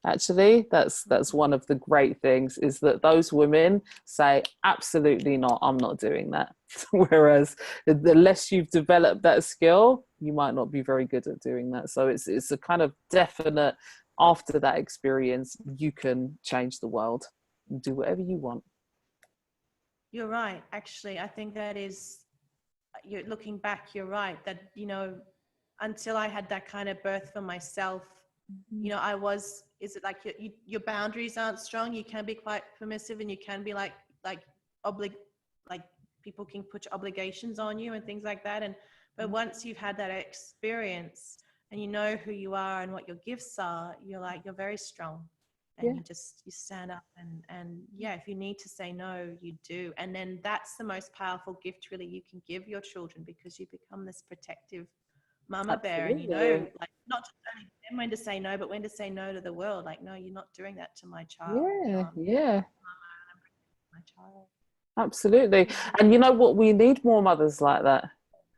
Actually, that's one of the great things, is that those women say, absolutely not, I'm not doing that. Whereas the less you've developed that skill, you might not be very good at doing that. So it's a kind of definite, after that experience, you can change the world and do whatever you want. You're right. Actually, I think that is, you're looking back, you're right, that, you know, until I had that kind of birth for myself, you know, is it like your boundaries aren't strong? You can be quite permissive, and you can be like people can put obligations on you and things like that. And but once you've had that experience and you know who you are and what your gifts are, you're very strong, and you stand up and if you need to say no, you do. And then that's the most powerful gift really you can give your children, because you become this protective mama bear, and you know, like, not just only when to say no, but when to say no to the world. Like, no, you're not doing that to my child. My child. Absolutely. And you know what, we need more mothers like that.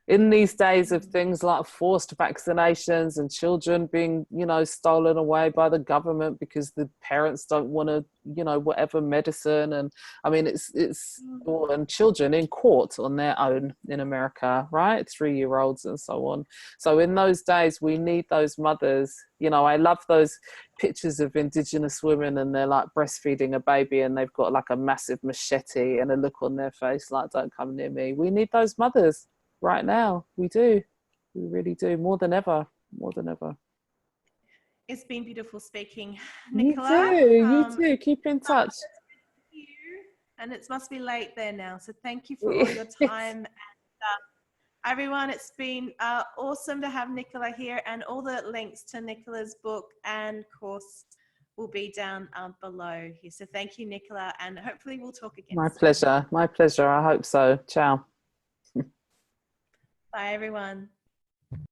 In these days of things like forced vaccinations and children being, you know, stolen away by the government because the parents don't want to, you know, whatever medicine. And I mean, and children in court on their own in America, right? 3-year-olds and so on. So in those days, we need those mothers. You know, I love those pictures of Indigenous women, and they're like breastfeeding a baby, and they've got like a massive machete and a look on their face like, don't come near me. We need those mothers. Right now, we really do, more than ever. It's been beautiful speaking, You Nicola. you too. Keep in touch. And it must be late there now, so thank you for all your time. And everyone, it's been awesome to have Nicola here, and all the links to Nicola's book and course will be down below here. So thank you, Nicola, and hopefully we'll talk again soon. My pleasure. I hope so. Ciao. Bye, everyone.